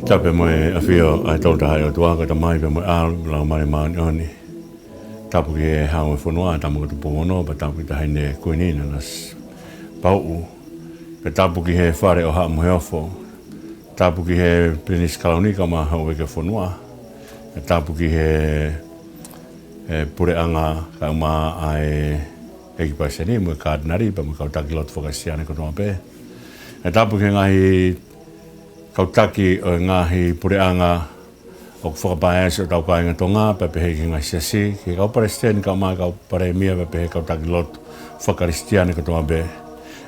Tape moe afio ai tau taha o tuanga ta mai pe moe alu la mai maani oni. Tapu ki e hao e whanua tamu ka tupo mono pa tapu ki ta haine kuinina nas pau. Pe tapu ki he whare o haa mohe ofo. Tapu ki he Plenis Kalaunika ma hao e ke whanua. Pe tapu ki he pure anga ka uma ai eki paiseni moe kārdinari pa moe kautaki lotu whakasiane kotoa pe. Pe tapu ki ngahi kautaki o ngahi pureanga o whakapaeasi o tau kāinga tonga pa pehe ki ngai siasi ki kau parestiani ka maa kau pare mia pa pehe kautaki lotu whakaristiani katoa be.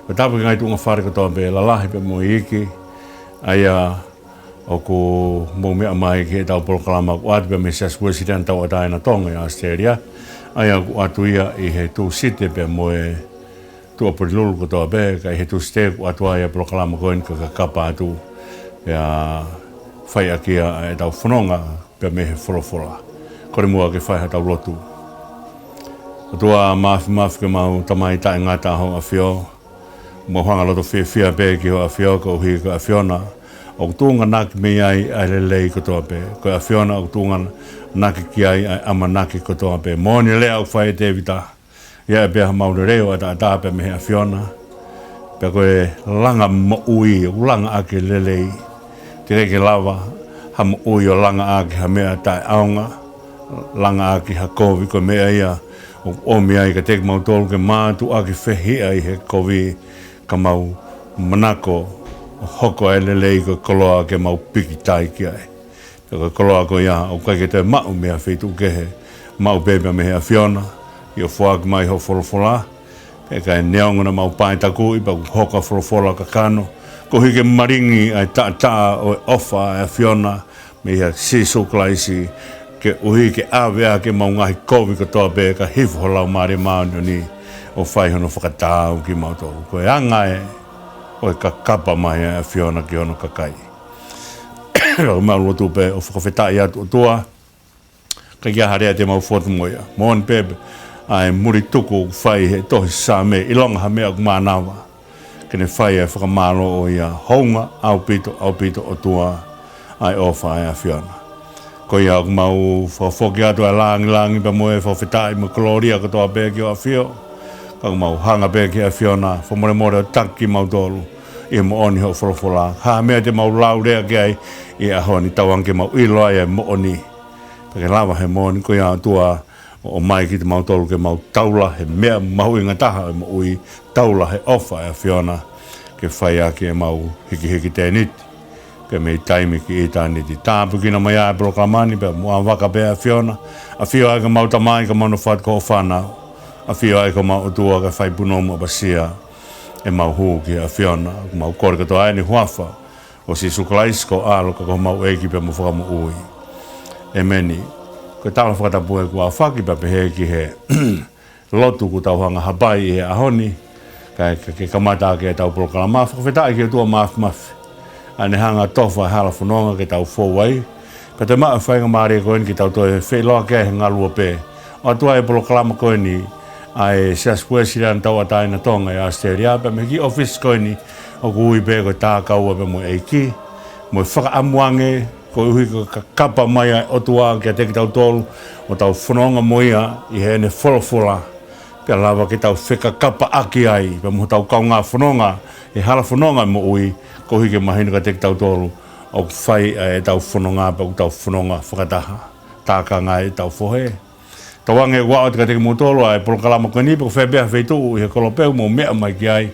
Pa tapu ki ngai tunga whare katoa be lalahi pe mo iki aia o ku mo mea mai ki e tau polokalama ku atu pe me sias wesidan tau ataina tonga i Australia aia ku atu ia i he tu site pe mo e tua porilulu katoa be ka i he tu site ku atu aia polokalama koin ka kapa atu ya whai akia e tau whanonga pe me he wholofola. Kore mua ke whai ha tau lotu. O tua mafi ke mau tamai tae ngata ho a whio. Mo hanga loto whia pe ki ho a whio ko uhi ko a whiona. O tunga naki me ai ai lelei kotoa pe. Ko a whiona o tunga naki ki ai ama naki kotoa pe. Moni lea o whai te vita. Ia e peha maure reo a ta pe me he a whiona. Pe koe langa mo ui, langa ake lelei. Te reke lava, ha mo ui o langa ake ha mea tae aonga, langa ake ha kovi ko mea ia, o mea i ka teke mau tolu ke mātu ake whehia i he kovi ka mau manako, hoko e lelei ko koloa ke mau piki tai ki ai. Ko koloa ko ia, o kai ke te mau mea whitu kehe, mau bebea me hea whiona, i o whaak mai ho wholofola, e kai neongona mau pae taku i pa hoka wholofola ka kano, ko hike maringi ai ta o ofa e whiona me ia siso klaisi ke uhi ke awea ke mau ngahi kovi katoa be ka hifu holau maare maano ni o whai hono whakatau ki mautou. Ko e anga e o e ka kapa mai e whiona ki hono kakai. O mauru tu pe o whakawhetai atu o tua ka kia harea te mau whotu moia. Moan pepe ai muri tuku whai he tohi sa me ilonga ha mea kumanawa. Kene whai e whakamalo o ia honga au pito o tua ai ofa ai a whiona. Ko ia o mau whawhoki atu ai langi pa moe whawhetai mo koloria katoa pēki o a whio. Ka mau hanga pēki a whiona, whamore o taki mau tolu i mo oni ho wholofola. Ha mea te mau laurea ki ai i a honi tawanke mau ilo ai e mo oni. Pake lawa he mo oni ko ia tua o mai ki te mau tolu ke mau taula he mea mahu inga taha e mo ui taula he ofa e a whiona ke whai aki e mau hiki te niti ke mei taimi ki i tā niti tāpu kina mai a prokamani pe mua waka pe a whiona a whio ai ka mau tamai ka manu what ko whanau a whio ai ka mau tua ka whai punomu a basia e mau huu ki a whiona mau kore kato ai ni huafa o si sukalaisko alo ka ko mau eiki pe mu whakamu ui e meni ko tāla whakatapu e kua whaki pa pehe ki he lotu ku tau hanga hapai e ahoni ke kamata ke tau proklama whakawhetai ki tua mafi ane hanga tofa hala whanonga ke tau fōwai ka te maa whainga maare koen ki tau toi wheloa ke he ngalua pe o tua e proklama koeni ai sias puesiran tau ataina tonga i Australia pe me ki office koeni o kui pe ko tā kaua pe mo eiki mo whakaamuange ko uhi ka kapa mai o tua ki a teki tau tolu o tau whanonga moia i he ne wholofola Pia lava ke tau wheka kapa aki ai, pa mo tau kau ngā whanonga, e hala whanonga mo ui, ko hike mahina ka te tau tolu, o whai e tau whanonga, pa tau whanonga whakataha, tāka ngā e tau whohe. Tawange wao te ka te mo tolu ai, polo kalama kani, pa ko whebea wheitu, i he kolopeu mo mea mai ki ai,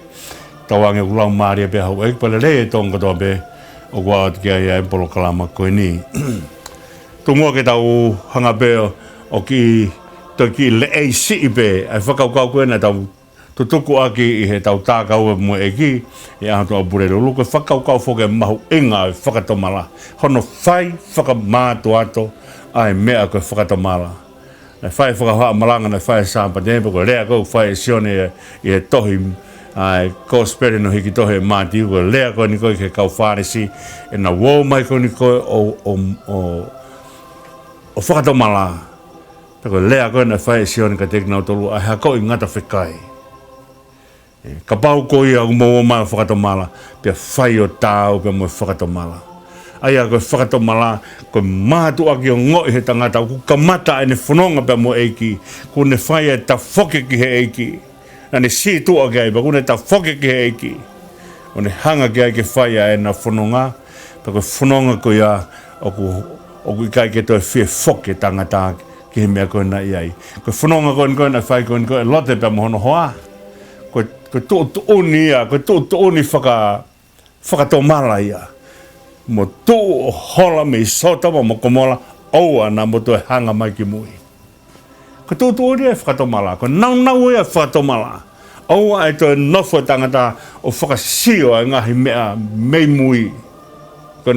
tawange ulau maaria pia hau, eik pale le e tonga toa pe, o wao te ki ai, polo kalama kani. Tungua ke tau hanga peo, o ki to ki le ei si ipe ai whakaukau koe na tau tutuku aki i he tau tākau e mua e ki i ahato a burero luko whakaukau whoke mahu inga e whakatomala hono whai whakamātu ato ai mea koe whakatomala ai whai whakahaa malanga na whai sāmpa tempo koe lea koe whai sione i he tohi ai ko spere no hiki tohe māti koe lea koe ni koe ke kau whāresi e na wō mai koe ni koe o whakatomala ko lea koe na whae sione ka teknau tolu ai hako i ngata whekai. Ka pau ko ia umaua mai whakatomala pia whai o tāu pia moe whakatomala. Ai a koe whakatomala koe mātu aki o ngoi he tangata ku kamata e ne whanonga pia moe eiki ku ne whai e ta whoke ki he eiki. Na ne si tua ki ai pa ku ne ta whoke ki he eiki. O ne hanga ki ai ke whai e na whanonga pa koe whanonga ko ia o ku i kai ke toi whie whoke tangata aki. Ki he mea koe na iai. Koe whanonga koe na whai koe lote pia mohono hoa. Koe tō uni ia, koe tō uni whakatomala ia. Mo tō hola me i sota mo komola, aua na mo tō e hanga mai ki mui. Koe tō uni ia whakatomala, koe nau ia whakatomala. Aua e tō e nofo tangata o whakasio e ngahi mea mei mui. Koe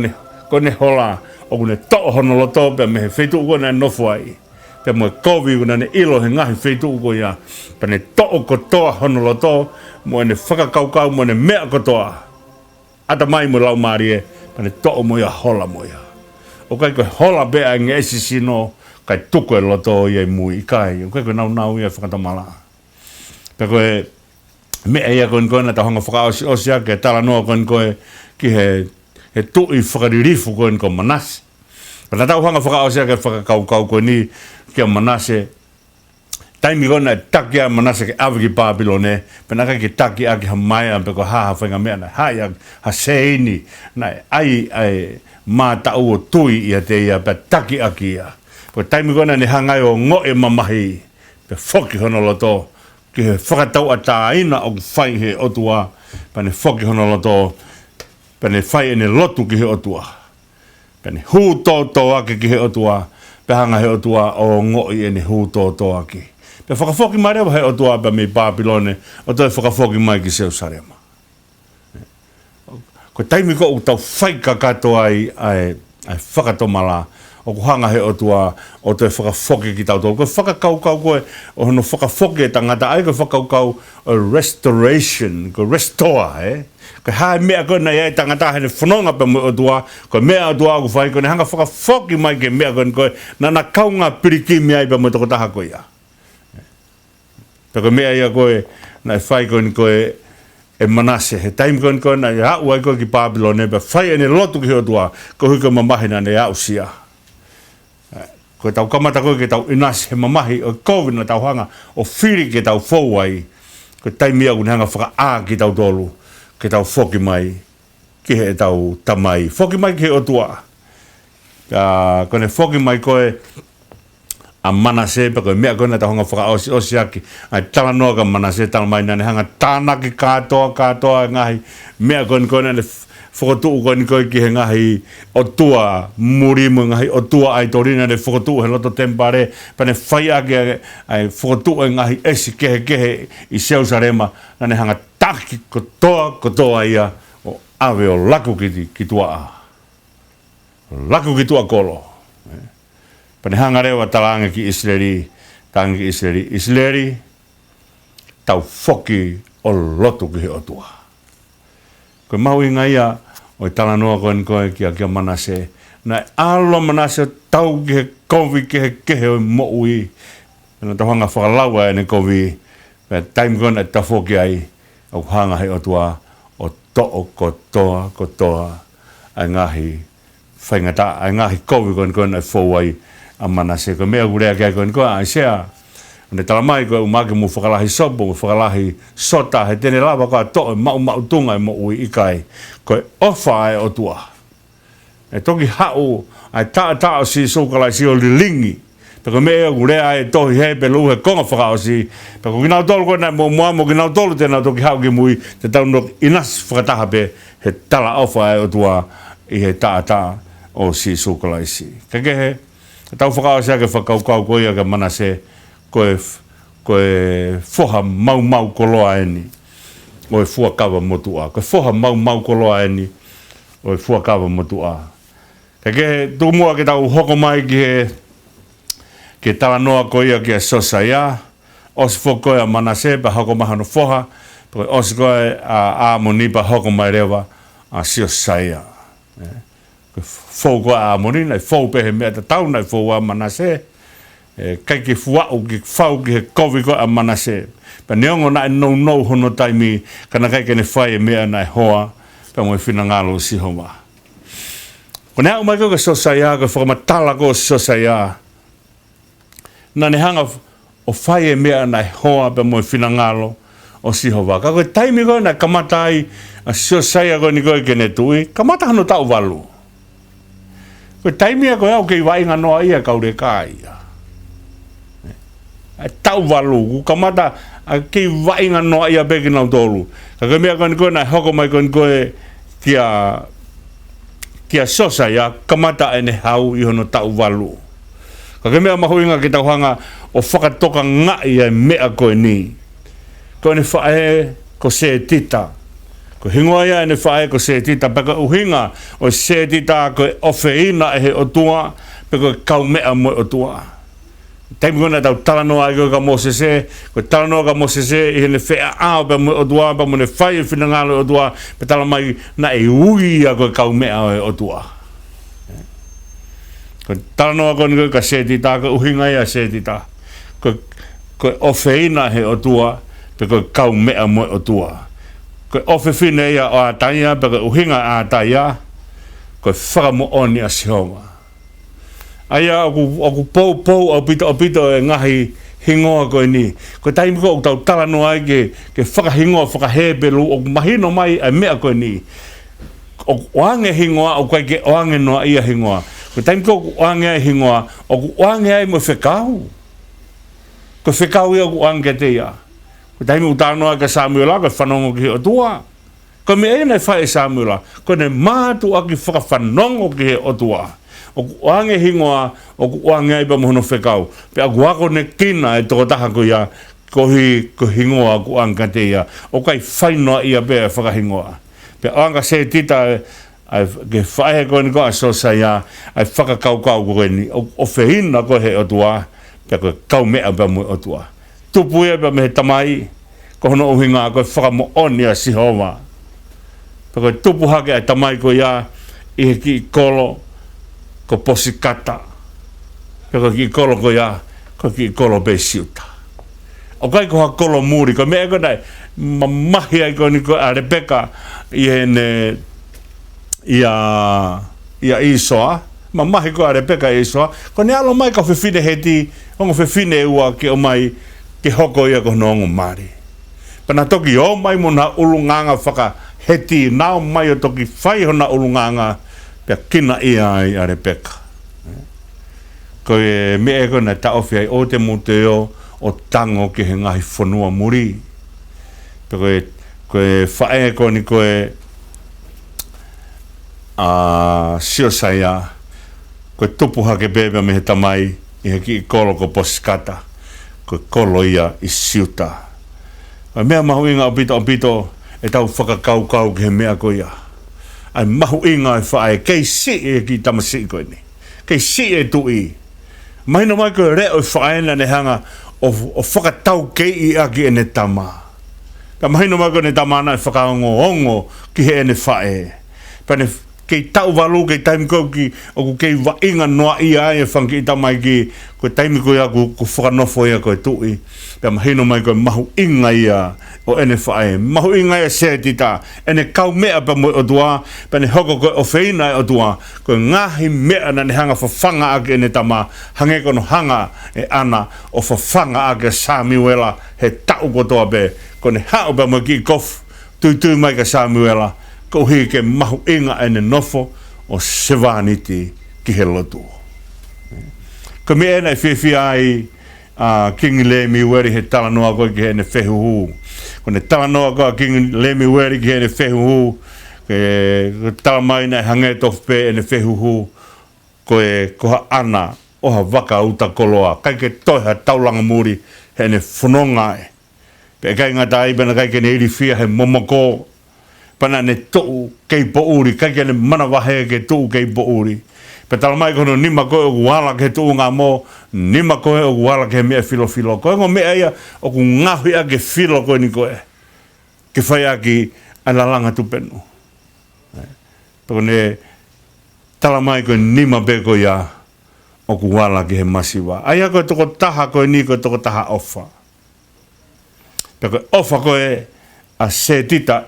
ne hola, o kune tō hono loto pia me he whetu koe na nofo ai. Pia moe kovi una ne ilo he ngahi whetu uko ia. Pa ne to'o kotoa hono loto, moe ne whakakaukau, moe ne mea kotoa. Ata mai mo lau marie, pa ne to'o moe a hola moe. O kai koe hola bea nge esi sino, kai tuko e loto ia mui i kai. O kai koe nau ia whakatamala. Pia koe mea ia koe koe na ta honga whakaosi osia, ke tala noa koe ki he tui whakaririfu koe koe manasi. Pata tau hanga whakaosia ke whakakaukau koe ni kia Manase. Taimi kona taki a Manase ke awi ki Pāpilone, pena kai ke taki a ki ha mai a peko haha whainga mea na hai a ha seini, na ai mā tau o tui ia te ia pe taki a ki ia. Peko taimi kona ni hangai o ngoe mamahi, pe whoki hono loto, ki he whakatau a tā ina o whai he otua, pa ne whoki hono loto, pa ne whai ene lotu ki he otua. Pene hu tō ake ki he otua, pe hanga he otua o ngoi e ne hu tō ake. Pe whakafoki mai rewa he otua pe me Pāpilone, o toi whakafoki mai ki Seusarema. Ko taimi ko u tau whaika katoa ai whakatomala, o ku hanga he otua, o toi whakafoki ki tau tō. Ko whakakaukau koe, o hono whakafoki e tangata, ai ko whakaukau restoration, ko restore, Ko hai mea koe na iai tangata hene whanonga pe mo otua, ko mea otua aku whai koe, ne hanga whakafoki mai ke mea koe, na kaunga piriki mea i pe mo toko taha koe ia. Peko mea ia koe, na whai koe e Manase, he taimi koe na i hau ai koe ki Pāpilone, pe whai ene lotu ki otua, ko hui koe mamahina ne hau sia. Koe tau kamata koe ke tau inasi he mamahi, o kovi na tau hanga, o whiri ke tau fou ai, ko taimi au ne hanga whaka a ki tau tolu, ke tau whoki mai, ki he tau tamai. Whoki mai ki he otua. Kone whoki mai koe a Manase, pa koe mea koe na tau hanga whaka osi aki, ai tala noa ka Manase, tala mai nane hanga tānaki kātoa ngahi, mea koe na ne whakatuu koe ki he ngahi otua murimu, ngahi otua ai torina ne whakatuu he loto tempare, pa ne whai aki ai whakatuu e ngahi esi kehe i Seusarema, nane hanga taki kotoa ia o awe o laku ki tua a. Laku ki tua kolo. Pane hanga rewa talanga ki Isleri, tau whoki o lotu ki he otua. Koe mau inga ia, o i tala noa koe ki a Manase, na alo Manase tau ki he kovi ki he o mo ui, na tau hanga whakalaua e ne kovi, taimi koe na ta whoki ai, au hanga he otua o to'o kotoa ai ngahi whaingata, ai ngahi kovi koe na whou ai a Manase. Ko mea gurea kia koe ai sea Ne tala mai ko umake mu whakalahi sopo, mu whakalahi sota, he tene lava ka to mau tunga mo ui ikai, ko ofa e o tua. E toki hau, ai ta o si sokalai si o lingi, peko me e gurea e tohi he pelu he konga whakao si, peko kinau tolu ko na mo mo kinau tolu tena toki hau ki mui, te tau no inas whakataha pe he tala ofa e o tua i he ta o si sokalai si. Kake he, tau whakao si ake whakaukau ko ia ke mana se, koe foha mau koloa eni o e fua kawa motua koe foha mau koloa eni o e fua kawa motua ke tu mua ke tau hoko mai ke tala noa ko ia ke sosa ia os foko ia manase pa hoko mahano foha koe os koe a moni pa hoko mai rewa a sio saia koe foko a moni nai fo pehe mea ta tau nai fo a manase kai ke fuau ke fau ke kovi ko a manase pa neongo na no hono taimi kana kai ke ne fai mea na hoa pa mo fina ngalo si homa ko ne mai ko sosaia ko formatala ko sosaia na ne hanga o fai mea na hoa pa mo fina ngalo o si hova ka ko taimi ko na kamatai a sosaia ko ni ko ke ne tui kamata no tau valu ko taimi ko au ke vai ngano ia ka ure kai tau valu kamata ke vainga no ia beki na tolu ka mea kon ko na hoko mai kon ko kia sosa ya kamata ene hau i hono tau valu ka mea mahuinga ki tau hanga o whakatoka nga ia mea ko ni ko ne whae ko se tita ko hingoa ia ene whae ko se tita peka uhinga o se tita ko ofeina e he o tua peka kau mea mo o tua taimi kona tau talanoa ai ka mosese, ko talanoa ka mosese i hene whea ao pa mo o tua, pa mo ne whai e whinangalo o tua, pa tala mai na e ui a koe kau mea o tua. Ko talanoa kona ka setita, ko uhinga ia setita, ko ofeina he o tua, pa koe kau mea mo o tua. Ko ofe whine ia o a taia, pa koe uhinga a taia, ko whakamo oni a sihonga. Aia aku pou opito e ngahi hingoa koe ni. Ko taimi ko tau talano ai ke whakahingoa, whakahebelu, o mahino mai ai mea koe ni. O oange hingoa, o kai ke oange noa ia hingoa. Ko taimi ko oange ai hingoa, o oange ai mo whekau. Ko whekau ia o oange te ia. Ko taimi ko talano ai ka Samuela, ko whanongo ki o tua. Ko me e nei whae Samuela, ko ne mātu aki whakawhanongo ki o tua. O oange hingoa, o oange ai pa mohono whekau. Pe a guako ne kina e toko taha ko ia, ko hingoa ko anga te ia. O kai whainoa ia pea whakahingoa. Pe anga se tita ke whaehe koe ni ko a sosa ia, ai whakakau koe ni. O whehina koe he o tua, pe koe kau mea pa mo o tua. Tupu ia pa me he tamai, ko hono uhinga koe whakamo oni a sihoma. Pe koe tupu hake ai tamai ko ia, i he ki kolo, ko posikata. Peko ki kolo ko ia, ko ki kolo be siuta. O kai ko ha kolo muri, ko mea ko dai, mamahi ai ko ni ko a Rebeka, i hene, ia Isoa, mamahi ko a Rebeka Isoa, ko ne alo mai ka whiwhine heti, ongo whiwhine ua ki o mai, ki hoko ia ko nongo mari. Pana toki o mai mo na ulunganga whaka heti, nao mai o toki whai ho na ulunganga, pia kina ia ai a Rebeka. Ko e me eko na taofi ai o te muteo o tango ki he ngahi whanua muri. Pia ko e whae ko ni ko e siosaya, ko e tupu hake bebe me he tamai i he ki kolo ko posikata, ko e kolo ia i siuta. Mea mahu inga opito e tau whakakau ki he mea ko ia. Ai mahu inga e whae, kei si e ki tamasi koe ni. Kei si e tui. Mahina mai koe reo e whae na ne hanga o whakatau kei i aki e ne tama. Ka mahina mai koe ne tamana e whakaongo ongo ki he e ne whae. Pa ne kei tau walu kei taimi ko ki o ku kei wa inga noa ia e whanki ita mai ki ko taimi ko ia ku whakanofo ia ko tui pe mahino mai ko mahu inga ia o ene whae mahu inga ia se tita ene kau mea pa mo o tua pe ne hoko ko o feina o tua ko ngahi mea na ne hanga whawhanga ake ene tama hange kono hanga e ana o whawhanga ake Samuela he tau ko toa pe ko ne hao pa mo ki kof tui mai ka Samuela ko hi ke mahu inga ene nofo o sevaniti ki he lotu. Ko me ena i ai King Lemuel he talanoa ko ki ene whehuhu. Ko ne talanoa ko King Lemuel ki ene whehuhu ke talamai na hange tofpe ene whehuhu ko e koha ana oha waka uta koloa kai ke toiha taulanga muri he ene whanonga e. Pe kai ngata ai bena kai ke ne iri fia he momoko pana ne tou kei po uri, kai ke ne mana wahe ke tou kei po uri. Pe tala mai kono nima koe o kuala ke tou ngā mō, nima koe o kuala ke mea filo. Koe ngo mea ia o ku ngahui a ke filo koe ni koe. Ke whai a ki alalanga tupenu. Peko ne tala mai koe nima pe koe ia o kuala ke he masiwa. Aia koe toko taha koe ni koe toko taha ofa. Peko ofa koe a se tita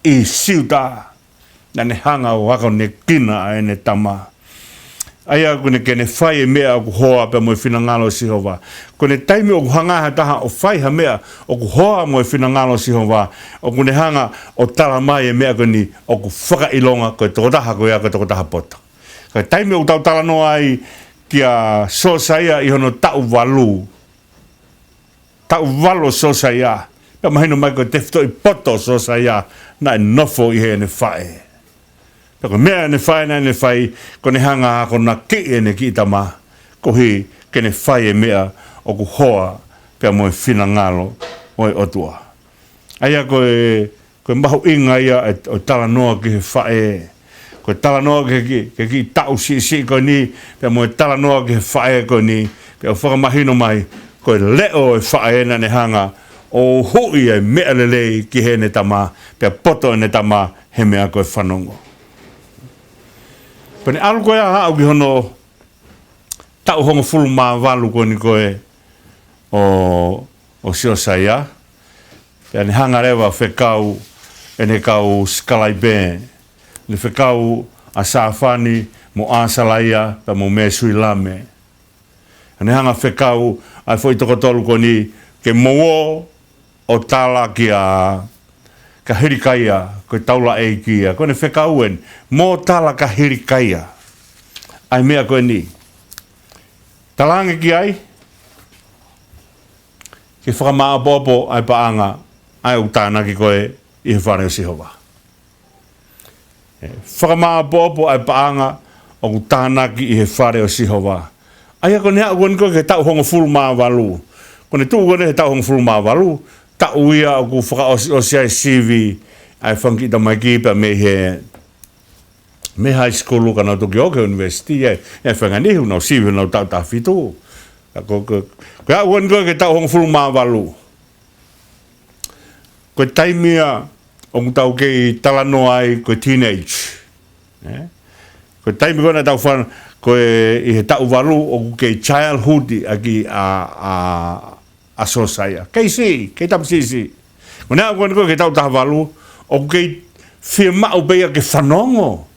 i siuta na ne hanga o wako ne kina a ene tama. Aia kone ke ne whai e mea o ku hoa pe mo e whinangalo Sihova. Kone taimi o ku hangaha taha o whai ha mea o ku hoa mo e whinangalo Sihova. O kune hanga o tala mai e mea koni o ku whakailonga koe toko taha koe a koe toko taha pota. Koe taimi o tau tala noa ai kia sosaia i hono tau walu. Tau walo sosaia. Pea mahino mai koe tefto i poto sosaia na e nofo i he ene whae. Peko mea ene whae na ene whae, ko ne hanga ako na ki ene ki itama, ko hi ke ne whae e mea o ku hoa pea mo e whina ngalo o e otua. Aia koe mahu inga ia o tala noa ki he whae, koe tala noa ke ki tau si koe ni, pea mo e tala noa ki he whae koe ni, pea o whakamahino mai, koe leo e whae na ne hanga, o hui e mea lelei ki he ne tama, pea poto ne tama he mea koe whanongo. Pane alu koe a hao ki hono tau hongo fulu maa walu koe ni koe o Siosaia. Pea ne hanga rewa whekau e ne kau Skalai Ben. Ne whekau a Safani mo Asalaia pa mo me sui lame. Ne hanga whekau ai foi toko tolu koe ni ke moo o tala ki a ka hirikaia, koe taula e kia. Koe ne whekauen, mō tala ka hirikaia. Ai mea koe ni. Talange ki ai, ke whakamaa popo ai paanga, ai u tāna ki koe i he whare o Sihova. Whakamaa popo ai paanga, o u tāna ki i he whare o Sihova. Ai ako nea koe ni koe ke tau hongo fulu maa walu. Kone tuu koe ne he tau hongo fulu maa walu, ta uia o ku whaka o si ai CV ai whanki ta mai kipa me high school ka nau toki oke university e whanganihu nau CV nau tau ta whitu. Ko a uan koe ke tau hong fulu maa walu. Koe taimia o tau kei talano ai koe teenage. Koe taimi koe na tau whan koe i he tau walu o kei childhood aki a Siosaia. Kei si, kei tapu si. Ko nea koe koe ke tau taha walu, o kei whia mau beia ke whanongo.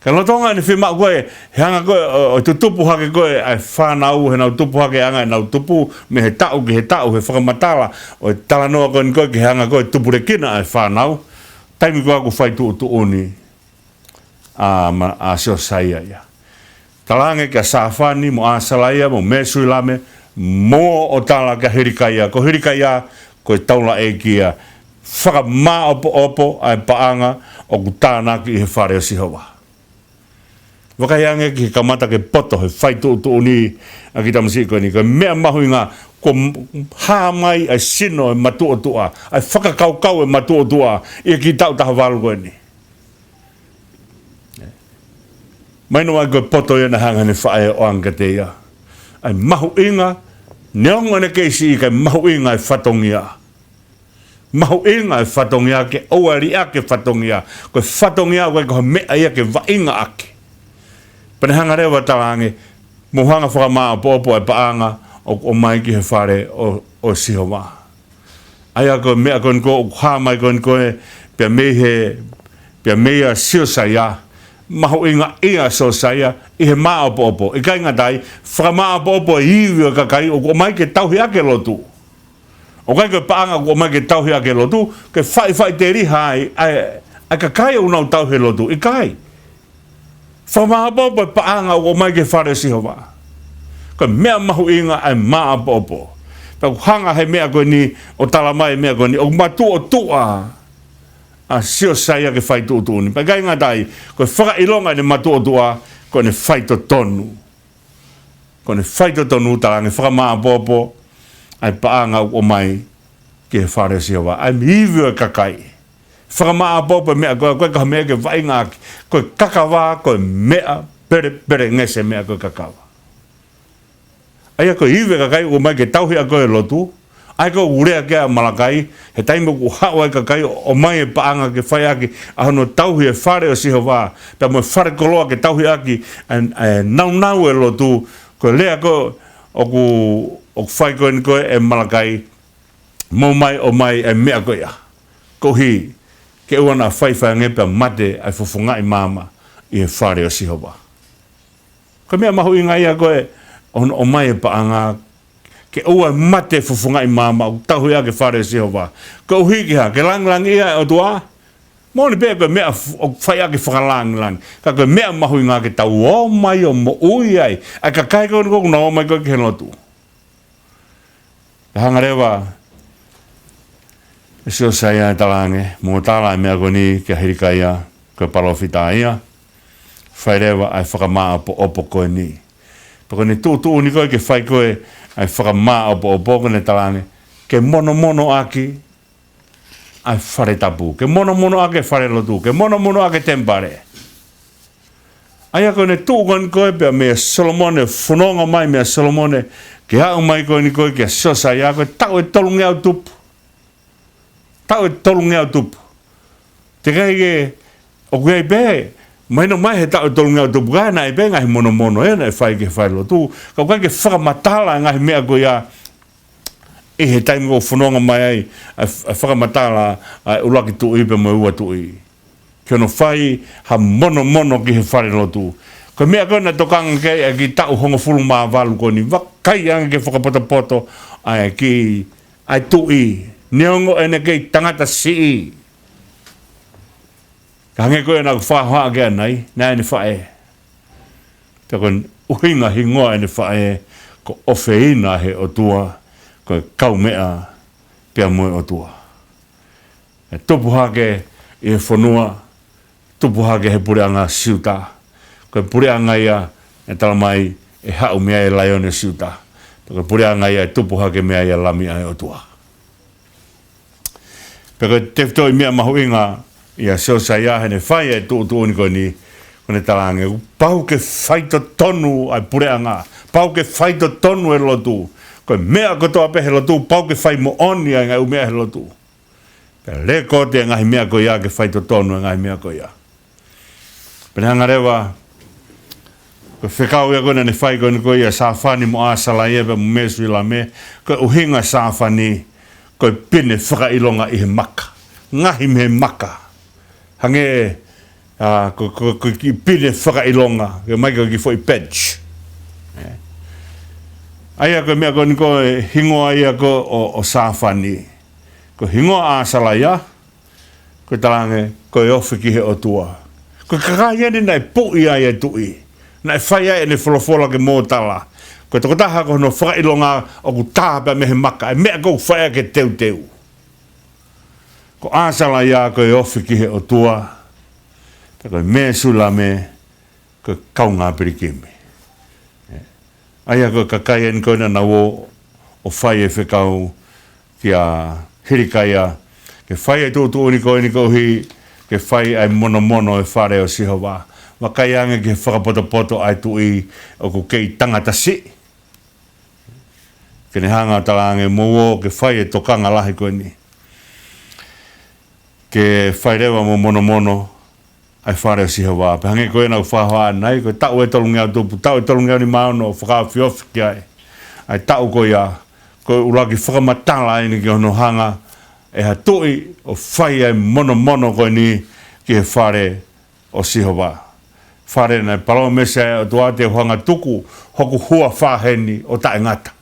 Ka lotonga ni whia mau koe, he hanga koe, o tu tupu hake koe, ai whanau, he nau tupu hake anga, nau tupu, me he tau, he whakamatala, o tala noa koe ke hanga koe, tupu re kina ai whanau, taimi koe aku whai tu oni a Siosaia ia. Talange ka Safani, mo Asalaia, mo Mesui Lame, mo o tala ka hirikaia. Ko hirikaia, ko taula e kia. Whaka maa opo ai paanga o ku tāna ki he whare o Sihova. Wakaiange ki he kamata ke poto he whai tu ni a ki tamasi koe ni. Ko mea mahui ngā, ko hāmai ai sino e matu o tua. Ai whakakaukau e matu o tua. I ki tau taha walu koe ni. Maino ai koe poto i na hanga ni whae o anga te ia. Ai mahu inga, neonga ne keisi i kai mahu inga ai whatongia. Mahu inga e whatongia ke auari ake whatongia. Koe whatongia koe mea ia ke wainga ake. Pane hanga rewa talange, mohanga whakamaa popo e paanga o mai ki he whare o sihowa. Aia koe mea koe o kuhamai koe pia mea sio saia. Mahu inga ia so saia i he maa popo. I kai ngatai, whakamaa popo e hiwi o kakai o mai ke tauhi ake lotu. O kai koe paanga o mai ke tauhi ake lotu, ke whai te riha ai kakai o nau tauhi lotu. I kai. Whakamaa popo e paanga o mai ke whare sihowa. Koe mea mahu inga ai maa popo. Pau hanga he mea koe ni o talamai mea koe ni o matu o tua. A sio saia ke whai tūtū ni. Pai kai ngatai, koe whaka ilonga ni matu o tua, koe ne whai to tonu. Koe ne whai to tonu talange whakamaa popo, ai paanga o mai ke whare sihowa. Ai mihiwi o kakai. Whakamaa popo mea koe kaha mea ke wainga koe kakawa, koe mea pere ngese mea koe kakawa. Aia koe hiwe kakai o mai ke tauhi a koe lotu, ai ko urea ke malakai he taimo ku hawa kakai o mai e paanga ke whai aki ahono tauhi e whare o sihowa pa mo whare koloa ke tauhi aki nau e lotu ko lea ko o whai koe ni koe e malakai mo mai o mai e mea koe a ko hi ke uana whai ngepa mate ai fufungai mama i e whare o sihowa ko mea mahu inga ia koe o mai e paanga ke ua mate fufungai mama o tahu ia ke whare sihowa. Ko hiki ha, ke lang ia o tua. Mōni pēr koe mea o whai ake whakalang. Ka koe mea mahu i ngā ke tau o mai o mo ui ai. Ai ka kai koe nikoku na o mai koe ke lotu. Ka hanga rewa, e sio sai ai talange, mō tālai mea koe ni ke hirika ia, koe palofita ia. Whai rewa ai whakamaa opo koe ni. Pako ni tū ni koe ke whai koe, ai whakamaa o pōko ne talange, ke mono aki, ai whare tapu, ke mono aki whare lotu, ke mono aki tempare. Ai ako ne tūkon koe pia mea Solomone, whanonga mai mea Solomone, ke hau mai koe ni koe, ke sosa ia koe, tau e tolungi au tupu. Tau e tolungi au tupu. Te kai ke, o kei pē, maino mai he tau tolunga o tupu kai na e penga he mono e na e whai ke whai lotu. Kau kai ke whakamatala ngahi mea koe ia e he taimi ko whanonga mai ai a whakamatala a ulaki tui pe mo ua tui. Kia no whai ha mono ki he whare lotu. Ko mea koe na tokanga kei a ki tau honga fulu maa walu ko ni wakai anga ke whakapoto ai ki ai tui. Neongo ene kei tangata sii. Ka hange koe nā whāhoa kia nei, nā ene whae. Te koe uhinga hingoa ene whae, ko ofeina he o tua, koe kau mea pia moe o tua. E tupu hake i he whanua, tupu hake he pureanga siuta. Koe pureanga ia e talamai e hau mea e laione siuta. Koe pureanga ia e tupu hake mea ia lami ai o tua. Pe koe teftoi mea mahuinga, ia seo saia hene whai e tū ni koe ni kone talange. Pau ke whaito tonu ai pureanga. Pau ke whaito tonu e lotu. Koe mea kotoa pe he lotu. Pau ke whai mo oni ai ngai umea he lotu. Pea le kote ngahi mea koe ia ke whaito tonu e ngahi mea koe ia. Pene hanga rewa. Koe whekau ia koe ne whai koe ni koe ia sāwhani mo āsala ia pe mo mesu ila me. Koe uhinga sāwhani. Koe pine whakailonga i he maka. Ngahi me he maka. Hange ko ki pine whakailonga, ke mai ko ki foi patch. Aia ko mea ko ni ko hingoa ia ko o sāwhani. Ko hingoa āsala ia, ko talange, ko e ofi ki he o tua. Ko kakai ane nai pui ai e tui. Nai whai ai ane wholofola ke mōtala. Ko toko taha ko no whakailonga o ku tāpea me he maka. E mea ko whai ke teu. Ko āsala ia ko e ofi ki he o tua, te koe me sula me, ko kaunga pirikimi. Aia ko kakai en koe na o whai e whekau ki a hirikaia, ke whai e tūtu ni koe hi, ke whai ai mono e whare o sihowa. Wakai anga ke whakapoto ai tui o ko kei tangata si. Ke ne hanga talange mo ke whai e tokanga lahi koe ni. ke whairewa mo mono ai whare o siha wā. Pe koe nau whahoa nei, koe tau e tolungia tupu, tau e tolungia ni maono, whakawhiofi ki ai. Ai tau koe ia, koe uraki whakamatala ini ki hono hanga, e ha tui o whai ai mono koe ni ki he whare o siha wā. Whare nei palo mese o tua te hanga tuku, hoku hua whaheni o tae ngata.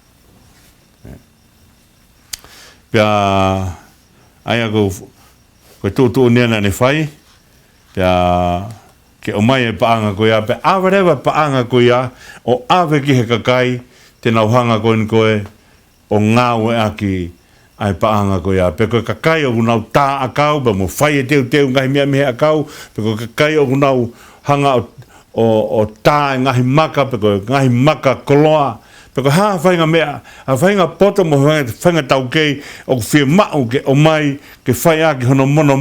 Pia, aia koe tūtū nena ni whai, pia ke o mai e paanga koe a, pe awarewa paanga koe a, o awe ki he kakai, te nau hanga koe ni koe, o ngāwe aki ai paanga koe a. Pe koe kakai o nau tā akau, pe mo whai e teu ngahi mea mehe akau, pe koe kakai o nau hanga o tā e ngahi maka, pe koe ngahi maka koloa, pe koe haa whainga mea, a whainga poto mo whainga tau kei, o ku whia mau ke o mai, ke whai aki hono mono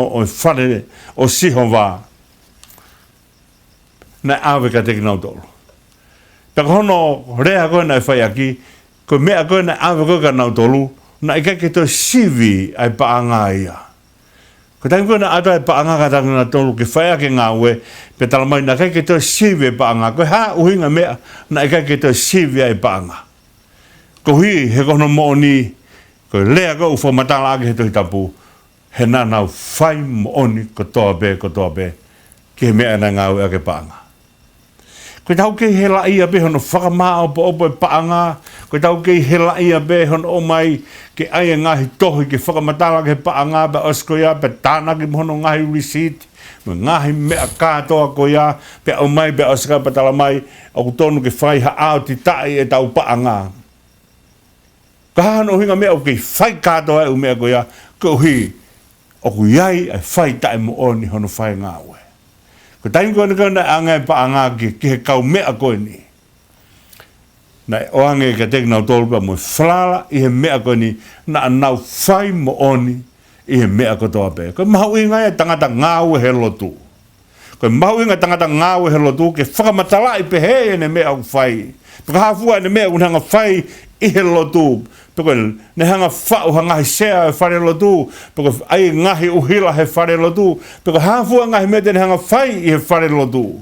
o whare o siho wā. Nai awe ka teki nau tolu. Pe koe hono rea koe nai whai aki, koe mea koe nai awe koe ka nau tolu, na ika ke toi sivi ai paanga ia. Ko tangi koe na ato ai paanga ka tangi na tolu ke whai ake ngā ue, pe tala mai na kai ke toi sivi ai paanga, koe haa uhinga mea, na ika ke toi sivi ai paanga. Ko hui he kono mo ni, koe lea koe ufo matala ake he toi tapu, he nā nau whai mo oni ko toa be, ki he mea na ngā ue ake paanga. Koe tau kei he la ia be hono whakamaa opo e paanga, koe tau kei he la ia be hono o mai ke aia ngahi tohi ke whakamatala ke paanga be osko ia, pe tānaki hono ngahi receipt, me ngahi mea kātoa ko ia, pe o mai be oska pe tala mai, o tonu ke whai ha ao ti tai e tau paanga. Ka hano hinga mea o ke whai kātoa e u mea ko ia, ko hi, o ku iai ai whai tai mo oni hono whai ngā ue. Ko taingi koe na anga e paanga ki he kau mea koe ni. Nai o anga e ka teki nau tolpa mo whlala i he mea koe ni na nau whai mo oni i he mea koe toa pe. Koe mahu inga e tangata ngāwe he lotu. Koe mahu inga tangata ngāwe he lotu ke whakamatala i pe he ne mea u whai. Paka hafua ne mea unhanga whai i he lotu. Paka ne hanga whau hanga he sea e whare lotu. Paka ai ngahi uhila he whare lotu. Paka hafua ngahi mea te ne hanga whai i he whare lotu.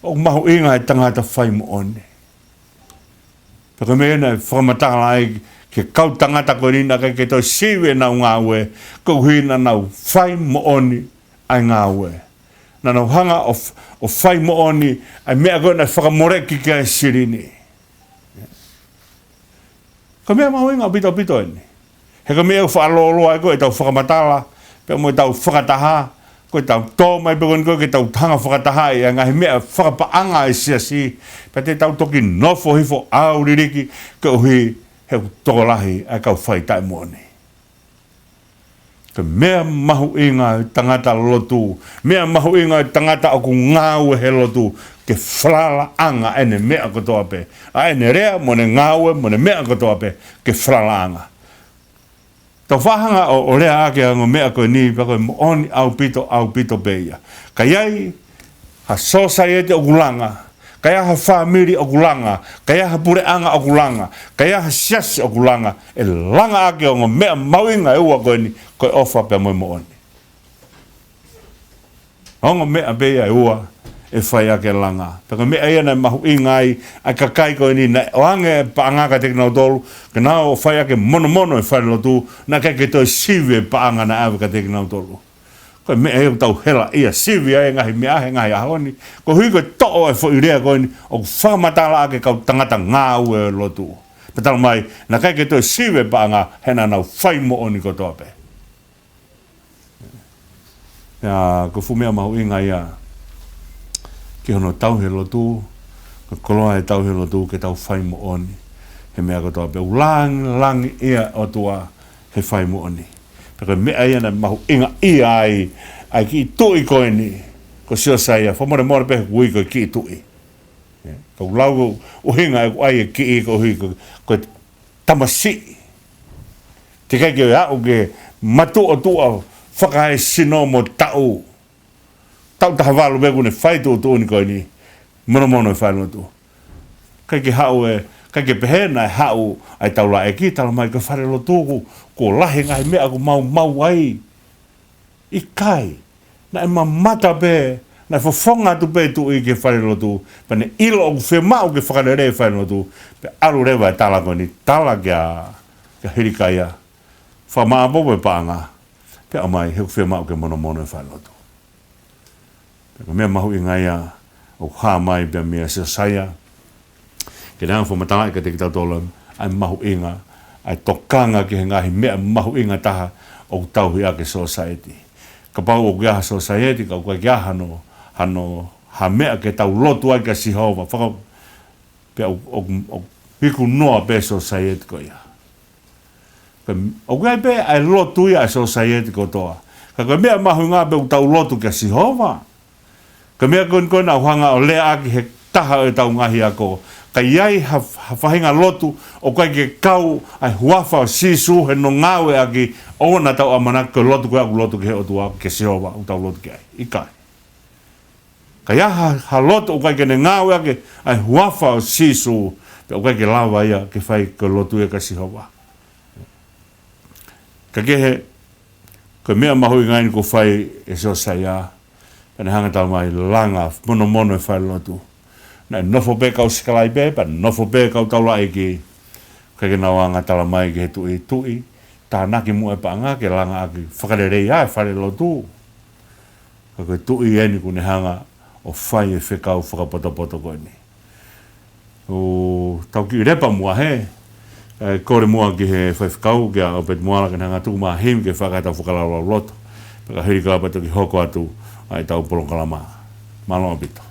O mahu inga e tangata whai mo one. Paka mea nei whakamatala ai ke kau tangata koe nina kai ke toi siwe nau ngā ue. Ko hina nau whai mo one ai ngā ue. Na nau hanga o whai mo oni ai mea koe nei whakamoreki kia e sirini. Ka mea mahu inga pito eni. He ka mea whaaloloa e koe e tau whakamatala, pe mo e tau whakataha, koe tau tō mai pe koe ke tau tanga whakataha e ngahi mea whakapaanga e siasi, pe te tau toki nofo hifo au ririki, ke uhi he tokolahi ai kau whai tai muoni. Ka mea mahu inga tangata lotu, mea mahu inga tangata oku ngāwe he lotu, ke whlala anga ene mea kotoa pe. A ene rea, mo ne ngāwe, mo ne mea kotoa pe, ke whlala anga. Tau whahanga o rea ake anga mea koe ni, pa koe mo oni au pito peia. Ka iai, ha society o kulanga, ka ia ha whamiri o kulanga, ka ia ha pureanga o kulanga, ka ia ha siasi o kulanga, e langa ake o mea mauinga e ua koe ni, koe ofa pe mo oni. Honga mea peia e ua, e whai ake langa. Paka mea ia nei mahu ingai, ai kakai koe ni, o ange paanga ka teki nau tolu, ka nao whai ake mono e whai lotu, na kai ke toi siwe paanga na awe ka teki nau tolu. Koe mea eo tau hela ia siwe ai ngahi mea ahe ngahi ahoni, ko hui koe to'o e whai rea koe ni, o whamatala ake kau tangata ngā ue lotu. Petala mai, na kai ke toi siwe paanga, hena nau whai mo oni ko toa pe. Ko fumea mahu ingai ia, ki hono tau he lotu, ka koloa e tau he lotu ke tau whai mo oni. He mea katoa pe langi ia o tua he whai mo oni. Peka mea ia na mahu inga ia ai ki tui koe ni. Ko sio sa ia, whamore mora pe hui koe ki tui. Ka ulau uhinga e ai e ki i ko hui koe tamasi. Te kai ke au ke matu o tua whakae sino mo tau. Tau taha walu beku ne whai tū tūni koe ni, mono e whai lotu. Kai ki hau e, ka ke pehena e hau ai taula e ki tala mai ka whare lo tūku ko lahe ngai mea ko mau ai i kai na e mamata pe na fofonga tu pe tu i ke whare lo tū pane ilo o whe mau ke whakarere whare lo tū pe aru rewa e tala ko ni tala kia hirikaia whamaa bobe paanga pe amai heu whe mau ke mono e whare lo tū pe mea mahu i ngai a o ha mai pe mea se saia ke nang fo matanga ke te kita tolam ai mahu inga ai tokanga ke ngahi mea mahu inga taha o tau hi ake society ka pau o kia society ka o kia hano ha mea ke tau lotu ai ka sihova whaka pe o piku noa pe society ko ia o kia pe ai lotu ia society ko toa ka mea mahu inga pe o tau lotu ka sihova ka mea kon au hanga o lea aki he taha e tau ngahi ako ka iai ha whahinga lotu o kai ke kau ai huafa o sisu he no ngawe aki ona tau amana ke lotu ke aku lotu ke he o tua ke seowa o tau lotu ke ai ikai ka ia ha lotu o kai ke ne ngawe aki ai huafa o sisu pe o kai ke lawa ia ke whai ke lotu e ka seowa ka ke he ka mea mahui ngai ni ko whai e seo saia pane hanga tau mai langa mono e whai lotu na nofo pe kau sikalai pe pa nofo pe kau taula iki ka ke nawanga tala mai ke tui ta naki mu e pa nga ke langa aki whakarere ia e whare lo tu ka ke tui eni kune hanga o whai e whekau whakapoto koe ni o tau ki repa mua he kore mua ki he whai whekau ke a opet mua la ke hanga tuku maa him ke whakatau whakalalo loto ka hiri kalapatu ki hoko atu ai tau polong kalama malonga pito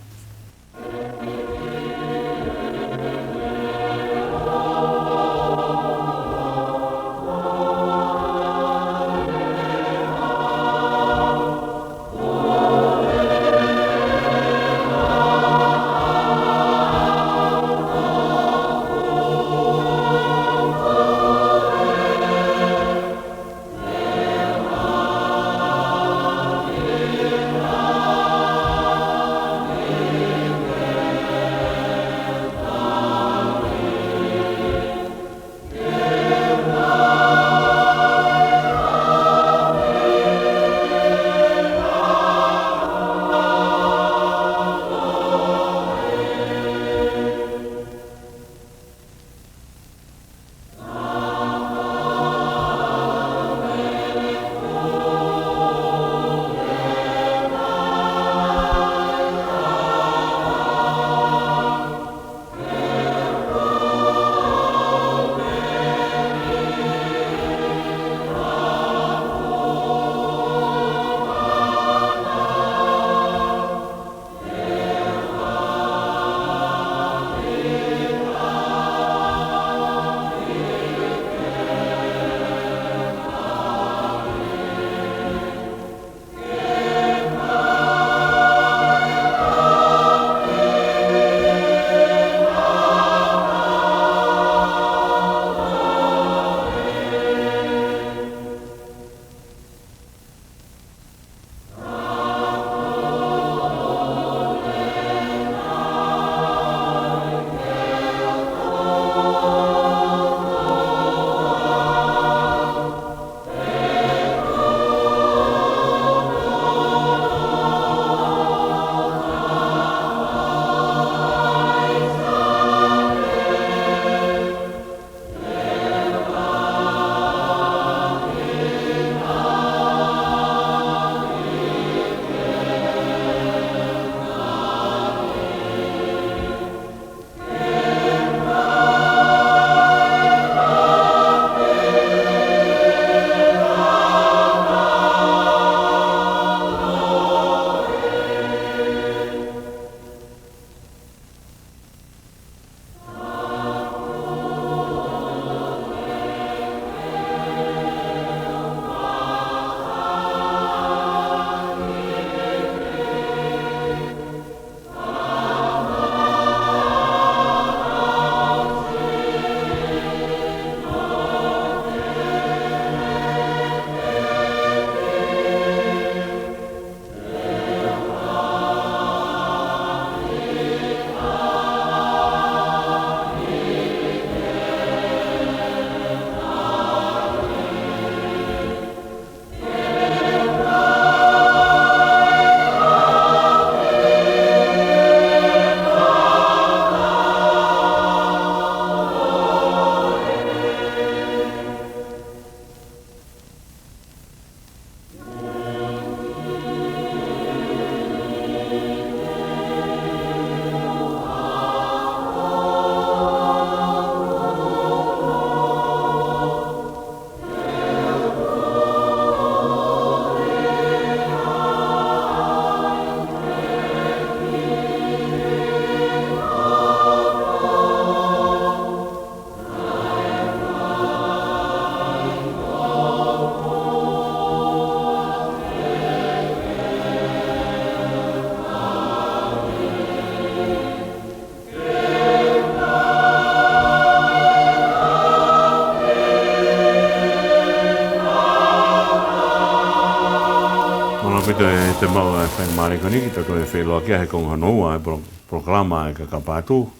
pito te mau whai maare koni ki tau e wheloa kia he konga noa e proklama e ka kapatu.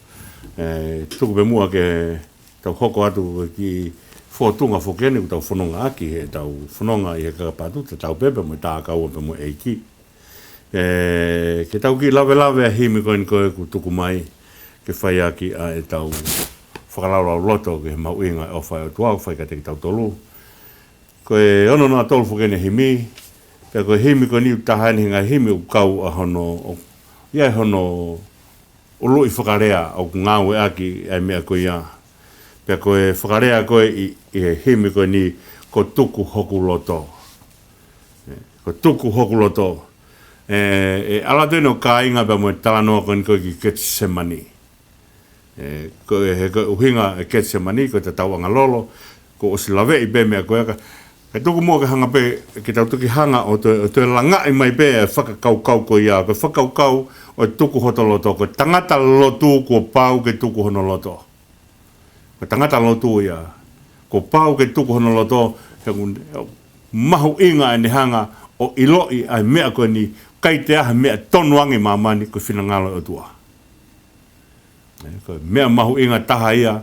Tuku pe mua ke tau hoko atu ki whotunga whokene ku tau whanonga aki he tau whanonga i he ka kapatu te tau pepe mo tā kaua pe mo eiki. Ke tau ki lawe a himi koe ni koe ku tuku mai ke whai aki a e tau whakalaura loto ke he mau inga o whai o tuau whai ka te ki tau tolu. Koe ono nā tolu whokene himi. Pea koe himi koe niu tahani hinga himi u kau a hono, iai hono o loi whakarea au ngāwe aki ai mea koe ia. Pea koe whakarea koe i himi koe ni ko tuku hoku loto. Ko tuku hoku loto. Ala tēnō ka inga pea moe talanoa koe ni koe ki Getsemani. Koe he koe uhinga e Getsemani koe te tauanga lolo, ko o si lawe i be mea koe aka. Kai tuku mua ke hanga pe, ki tau tuki hanga o te langai mai pe e whakakaukau ko ia, koe whakaukau o tuku hoto loto, koe tangata lotu ko pau ke tuku hono loto. Koe tangata lotu ia, ko pau ke tuku hono loto, he mahu inga e ni hanga o iloi ai mea koe ni kai te aha mea tonuangi mamani koe whinangalo o tua. Koe mea mahu inga taha ia,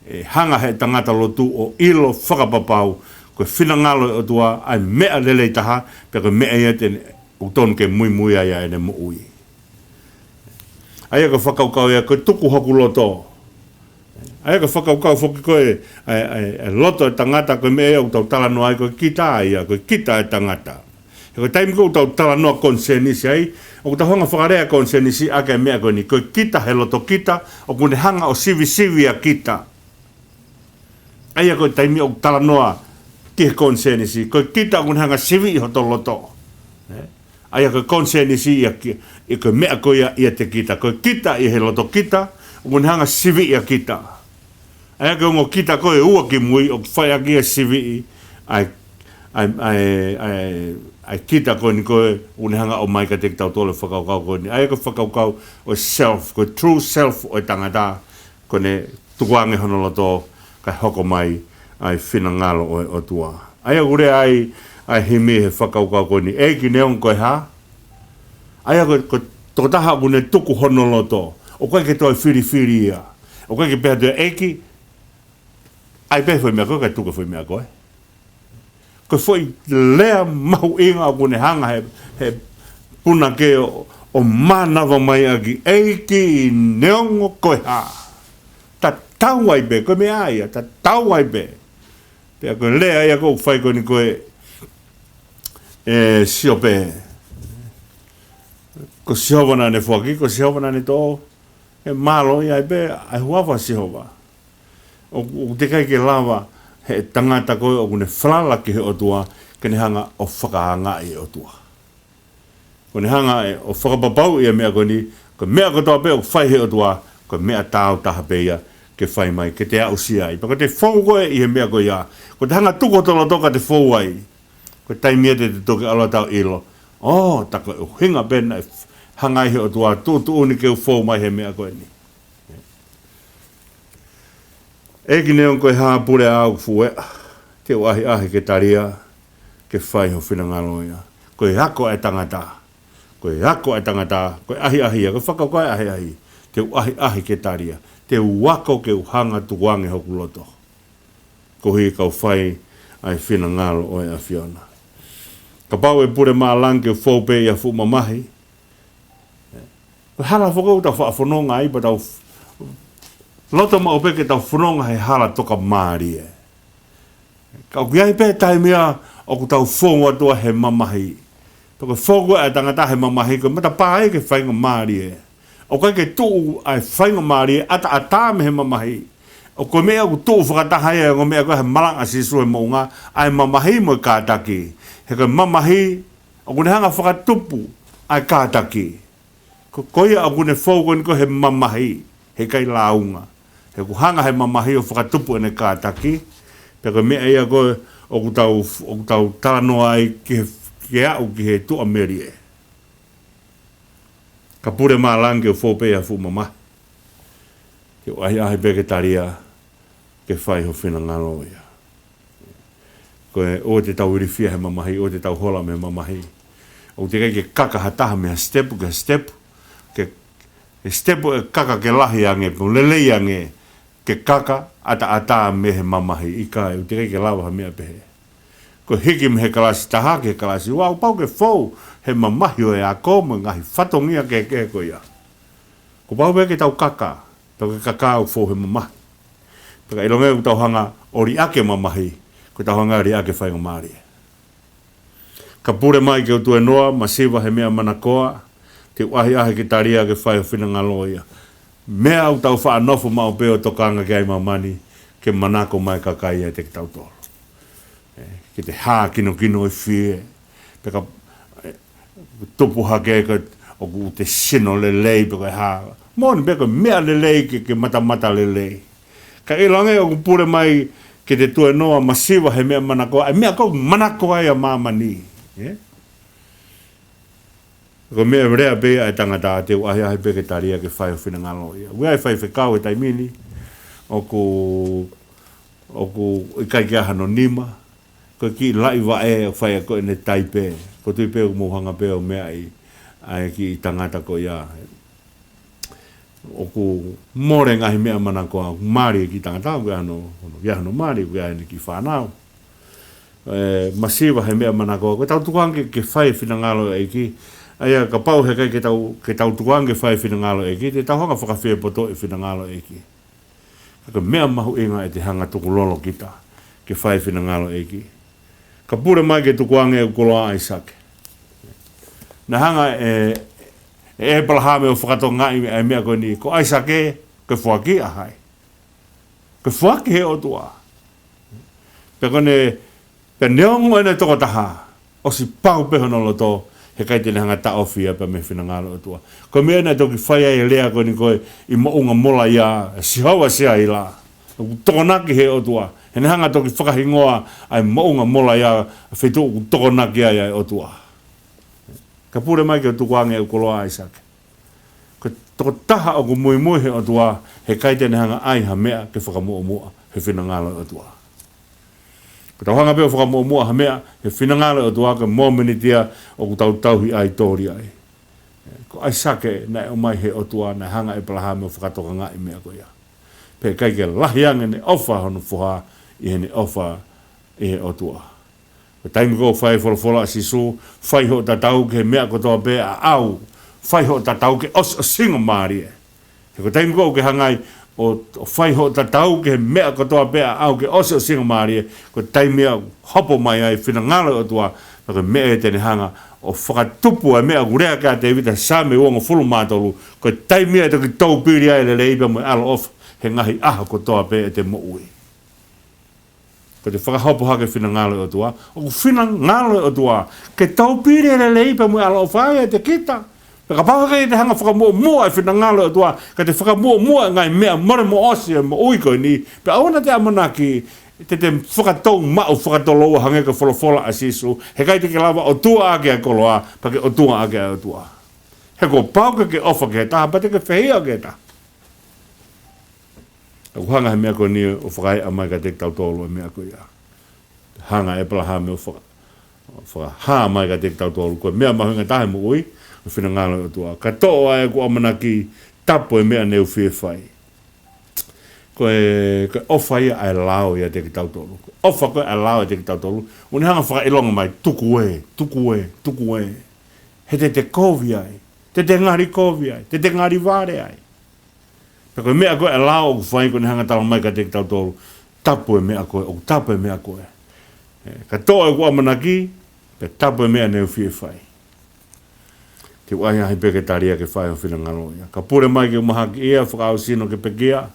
e hanga he tangata lotu o ilo whakapapau, koe whinangalo o tua ai mea lelei taha, pe koe mea ia tene o tonu ke mui aia ene mo ui. Aia ka whakaukau ia, koe tuku hoku loto. Aia ka whakaukau whoki koe loto e tangata, koe mea ia o tau talanoa ai, koe kita ia, koe kita e tangata. E koe taimi koe tau talanoa konsenisi ai, o tau honga whakarea konsenisi ake e mea koe ni, koe kita he loto kita, o kune hanga o sivi a kita. Aia koe taimi o talanoa, ki he konsenisi, koe kita kun hanga sivi i hoto loto. Aia koe konsenisi i koe mea koe ia te kita. Koe kita i he loto kita, kun hanga sivi i a kita. Aia koe ngo kita koe ua ki mui, o whai aki e sivi i, ai kita koe ni koe, kun hanga o maika te kitau tole whakaukau koe ni. Aia koe whakaukau o self, koe true self o tangata, koe ne tukuange hono loto, kai hoko mai, ai whinangalo o tua. Aia kure ai himi he whakaukau koe ni. Eiki neon koe ha? Aia koe tokotaha kune tuku hono loto. O koe ke toi whiri ia. O koe ke peha tue eiki. Ai peha whai mea koe, kai tuku whai mea koe. Koe whai lea mahu inga kune hanga he puna ke o manawa mai aki. Eiki neon koe ha? Ta tau ai be, koe mea aia, ta tau ai be. Pea koe lea ia kou whai koe ni koe siope. Ko sihowana ne whaki, ko sihowana ne tō. E malo ia be, ai huawa sihova. O te kai ke lawa, he tangata koe o kune whalalaki he o tua, kene hanga o whakahanga i o tua. Kone hanga o whakapapau ia mea koe ni, ko mea kotoa pe o whai he o tua, ko mea tāo taha pe ia, ke whai mai, ke te ausia i. Pako te whau koe i he mea koe ia. Ko te hanga tuko tolo toka te whau ai. Ko taimia te toke aloa tau ilo. Oh, tako e hinga pena hanga i he o tua, tu uni ke u whau mai he mea koe ni. Eki neon koe haa pure au fue, te o ahi ke taria, ke whai ho whinangalo ia. Koe hako e tangata. Koe hako e tangata. Koe ahi ia. Koe whakau koe ahi. Te o ahi ke taria. Te wako ke uhanga tukuange hoku loto. Ko hi kau whai ai whina ngalo o e a Fiona. Ka pau e pure maa lange whaupe i a fu mamahi. Hala whakau tau whaafononga ai pa tau loto ma opeke tau whanonga he hala toka maari e. Kau ki ai pe tai mea o ku tau whonga tua he mamahi. Pako whonga e tangata he mamahi ko mata pāe ke whainga maari e. O kai ke tuu ai whainga maari ata me he mamahi. O koe mea ku tuu whakataha e o mea koe he malanga sisu he maunga ai mamahi mo i kātaki. He koe mamahi o kune hanga whakatupu ai kātaki. Ko koia o kune whauko ni koe he mamahi he kai launga. He ku hanga he mamahi o whakatupu ene kātaki. Pea koe mea ia koe o ku tau talanoa ai ki au ki he tua meri e. Ka pure maa lange o whaupe a fu mama. Ke o ahi peke taria ke whai ho whina ngalo ia. Koe o te tau irifia he mamahi, o te tau hola me mamahi. o te ke kaka hataha mea step ke step ke step e kaka ke lahi ange po lele ange ke kaka ata me he mamahi ika o te ke lawa mea pehe ko hiki me he kalasi taha ke kalasi wa pau ke fou he mamahi o e a koma ngahi whatongia ke ko ia ko pau ke tau kaka tau ke kaka o fou he mamahi paka ilonge u tau hanga ori ake mamahi ko tau hanga ori ake whainga maari ka pure mai ke o tue noa masiva he mea manakoa te wahi ahe ki taria ke whai o whina ngalo ia mea au tau wha anofo mao peo tokanga ke ai mamani ke manako mai kakai e te ki tau toro ki te hā kino e whie peka tupu hake ka o ku te sino le lei peka hā mōni peka mea le lei ke mata le lei ka ilange o ku pure mai ke te tue noa masiva he mea manakoa mea kou manakoa ia mamani ko mea rea pe ai tangata te wahi ahe pe ke taria ke whai o whina ngalo ia ua e whai whekau e taimini o ku ikai kia hano nima ko ki lai wa e whai a ko e ne taipe ko tui pe o mohanga pe o mea ai ki tangata ko ia o ku more ngahi mea mana ko mari ki tangata ko hano mari ko ia ki whanau masiva he mea mana ko tau tukange ke whai whina ngalo e ki aia ka pau he kai ke tau tukange whai whina ngalo e ki te tau hanga whakawhia poto e whina ngalo e ki ka mea mahu inga e te hanga tuku lolo kita ke whai whina ngalo e ki ka pure mai ke tukuange o koloa ai sake. Na hanga e palahame o whakato ngai e mea koe ni, ko ai sake, ke whaki ahai. Ke whaki he o tua. Pe kone, pe neongo ene toko taha, o si pau pehono lo to, he kai tene hanga ta ofia pe me whina ngalo o tua. Ko mea ene toki whaia e lea koe ni koe, i maunga mola ia, si hawa sia i la. Tokonaki he o tua. Hene hanga toki whakahingoa ai maunga mola ia whetu ku tokonaki ai o tua. Ka pure mai ke o tukuange o koloa ai sake. Ko toko taha o ku mui he o tua he kaitene hanga ai ha mea ke whakamua he whina ngalo o tua. Ko tau hanga peo whakamua ha mea he whina ngalo o tua ke mōminitia o ku tauhi ai tori ai. Ko ai sake na o mai he o tua na hanga e palahame o whakatoka ngai mea ko ia. Pe kai ke lahianga ne ofa hono fuha i hene ofa i he o tua. Ko taimi ko whai wholofola si su, whai ho tatau ke mea kotoa pe a au, whai ho tatau ke os o singo maari e. Ko taimi ko ke hangai o whai ho tatau ke mea kotoa pe a au ke os o singo maari e, ko taimi a hopo mai ai whina ngalo o tua, ko mea e tene hanga o whakatupu e mea gurea ka te vita same uongo fulu mātolu, ko taimi e toki tau piri ai le leipa mo alo ofa, he ngahi aha kotoa pe e te mo ui. Ko te whakahopo hake whina ngalo o tua, o ku whina ngalo o tua, ke tau pire le leipa mui ala o whaia te kita. Ka pāwaka i te hanga whakamua e whina ngalo o tua, ka te whakamua ngai mea mare mo osi e mo ui koe ni, pe auna te amanaki, te whakatou mao whakatoloa hange ka wholofola a sisu, he kai te ke lava o tua ake a koloa, pa ke o tua ake a o tua. He ko pauka ke ofa ke taha, pa te ke whehia ke taha. Aku hanga he mea koe ni o whakai a mai ka te tau tolu e mea koe ia. Hanga e pala haa me o haa mai ka te tau tolu koe mea mahunga tahe mo ui o whina ngalo o tua. Ka toa e ku amanaki tapo e mea neu whie whai. Koe ofa ia ai lao ia te tau tolu. Ofa koe ai lao ia te tau tolu. Uni hanga whaka ilonga mai tuku e. He te kovi ai. Te ngari kovi ai. Te ngari vare ai. Ko mea koe e lao o whai ko ni hanga tala mai ka te tau tolu. Tapu e mea koe, o tapu e mea koe. Ka toa e kua manaki, pe tapu e mea neu whie whai. Te wai ahi peke taria ke whai o whina ngalo ia. Ka pure mai ke umahaki ia, whakao sino ke pekia.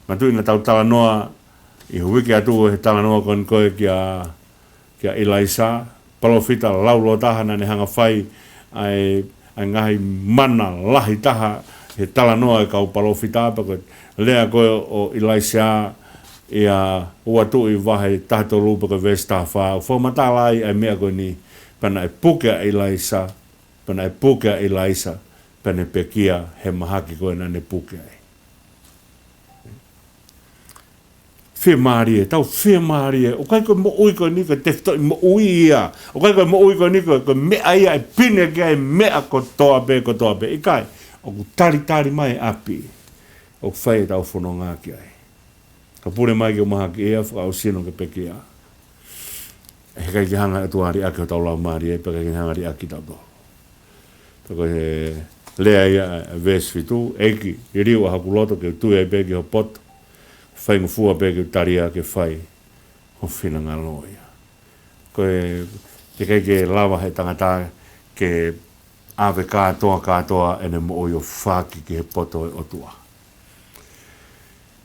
Matui na tau tala noa, i huwiki atu he tala noa kon koe kia Ilaisa. Palofita laulo taha na ne hanga whai ai ngahi mana lahi taha he tala noa e kau palofita pa ko lea koe o Ilaisa ia ua tui wahe tato lupa ko vesta wha o matalai ai mea koe ni pana e puke a Ilaisa pana e pekia he mahaki koe na ne puke ai Fia marie, tau fia marie. O kai ko mo ui ko ni ko te fto mo ui ia. O kai ko mo ui ko ni ko mea ia e pine ke mea ko toa be. I kai, o ku tari mai api. O whai tau whono ngā ki ai. Ka pure mai ki o maha ki ea, whaka o sino ke peke a. He kai ki hanga e tuari ake o tau lau marie, pe kai ki hanga ri aki tau tau. Tako he lea ia ves fitu, eki, i riu a hakuloto ke tui ai peki ho poto. Whai ngufua peki taria ke whai ho whina ngā loia. Koe te kai ke lawa he tangata ke awe katoa ene mo o yo whaki ki he poto e otua.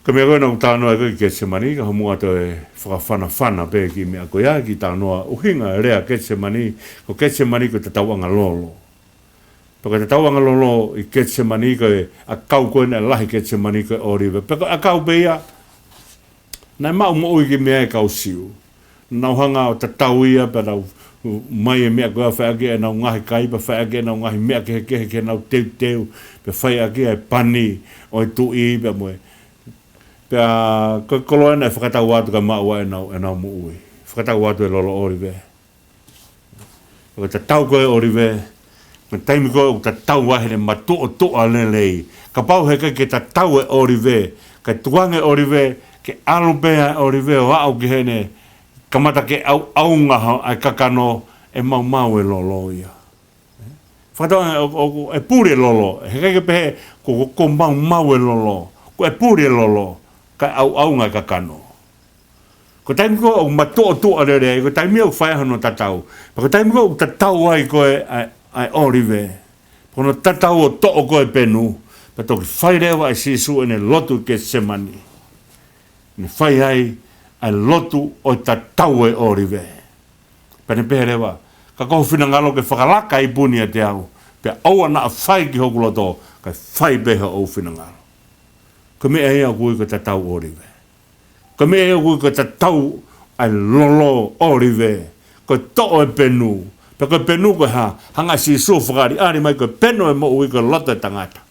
Ka mea koe nau tānoa koe ki Getsemani, ka homua to e whakawhana pe ki mea koe a ki tānoa uhinga rea Getsemani, ko Getsemani ko te tauanga lolo. Paka te tauanga lolo i Getsemani koe a kau koe na lahi Getsemani koe oriwe. Paka a kau beia, nai mau mo ui ki mea e kau siu. Nau hanga o te tau ia, pa nau mai e mea koe a whaake e nau ngahi kaipa, whaake e nau ngahi mea ke nau teu, pe whai ake e pani o e tu i, pe moe. Pea koe kolo ena e whakatau atu ka maua e nau mo ui. Whakatau atu e lolo oriwe. Paka te tau koe oriwe, me taimi koe o te tau wahere ma toa lelei. Ka pau he ke te tau e oriwe, ka tuange oriwe, ke alubea oriwe o au ki hene, kamata ke aungaha ai kakano e mau e lolo ia. Whakatau e puri e lolo, he kai ke pehe ko mau e lolo, ko e puri e lolo, ka aunga kakano. Ko taimi ko o matoa rere, ko taimi o whaiahano tatau, ko taimi ko o tatau ai koe ai oriwe, kono tatau o to'o koe penu, pa toki whairewa ai sisu ene lotu Getsemani. Ni whai ai lotu o tatau e oriwe. Pane peherewa, ka kohu whina ngalo ke whakalaka i punia te au, pe aua na a whai ki hoku loto, ka whai beha o whina ngalo. Ka mea ea kui ko tatau oriwe. Ka mea ea kui ko tatau ai lolo oriwe, ko to'o e penu, pe ko penu ko hanga si su whakari, ari mai ko penu e mo ui ko loto e tangata.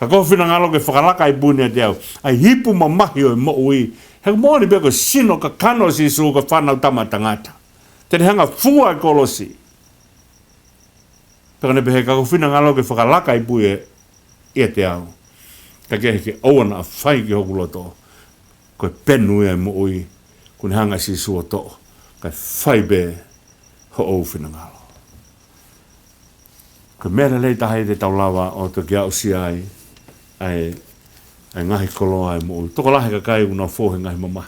Ka kohu whina ngalo ke whakalaka i punia te au, ai hipu mamahi o e mo ui, he mōni pe ko sino ka kano si su ka whanau tama tangata. Tene hanga fua e kolosi. Peka ne pehe ka kohu whina ngalo ke whakalaka i pui e te au. Ka kehe ke oana a whai ki hoku loto, ko e penu e mo ui, kune hanga si su o to, ka whai be ho ou whina ngalo. Ko mera lei taha i te taulawa o te kia usi ai ngahi kolo ai mo ui. Toko lahe ka kai unau fōhe ngahi mama.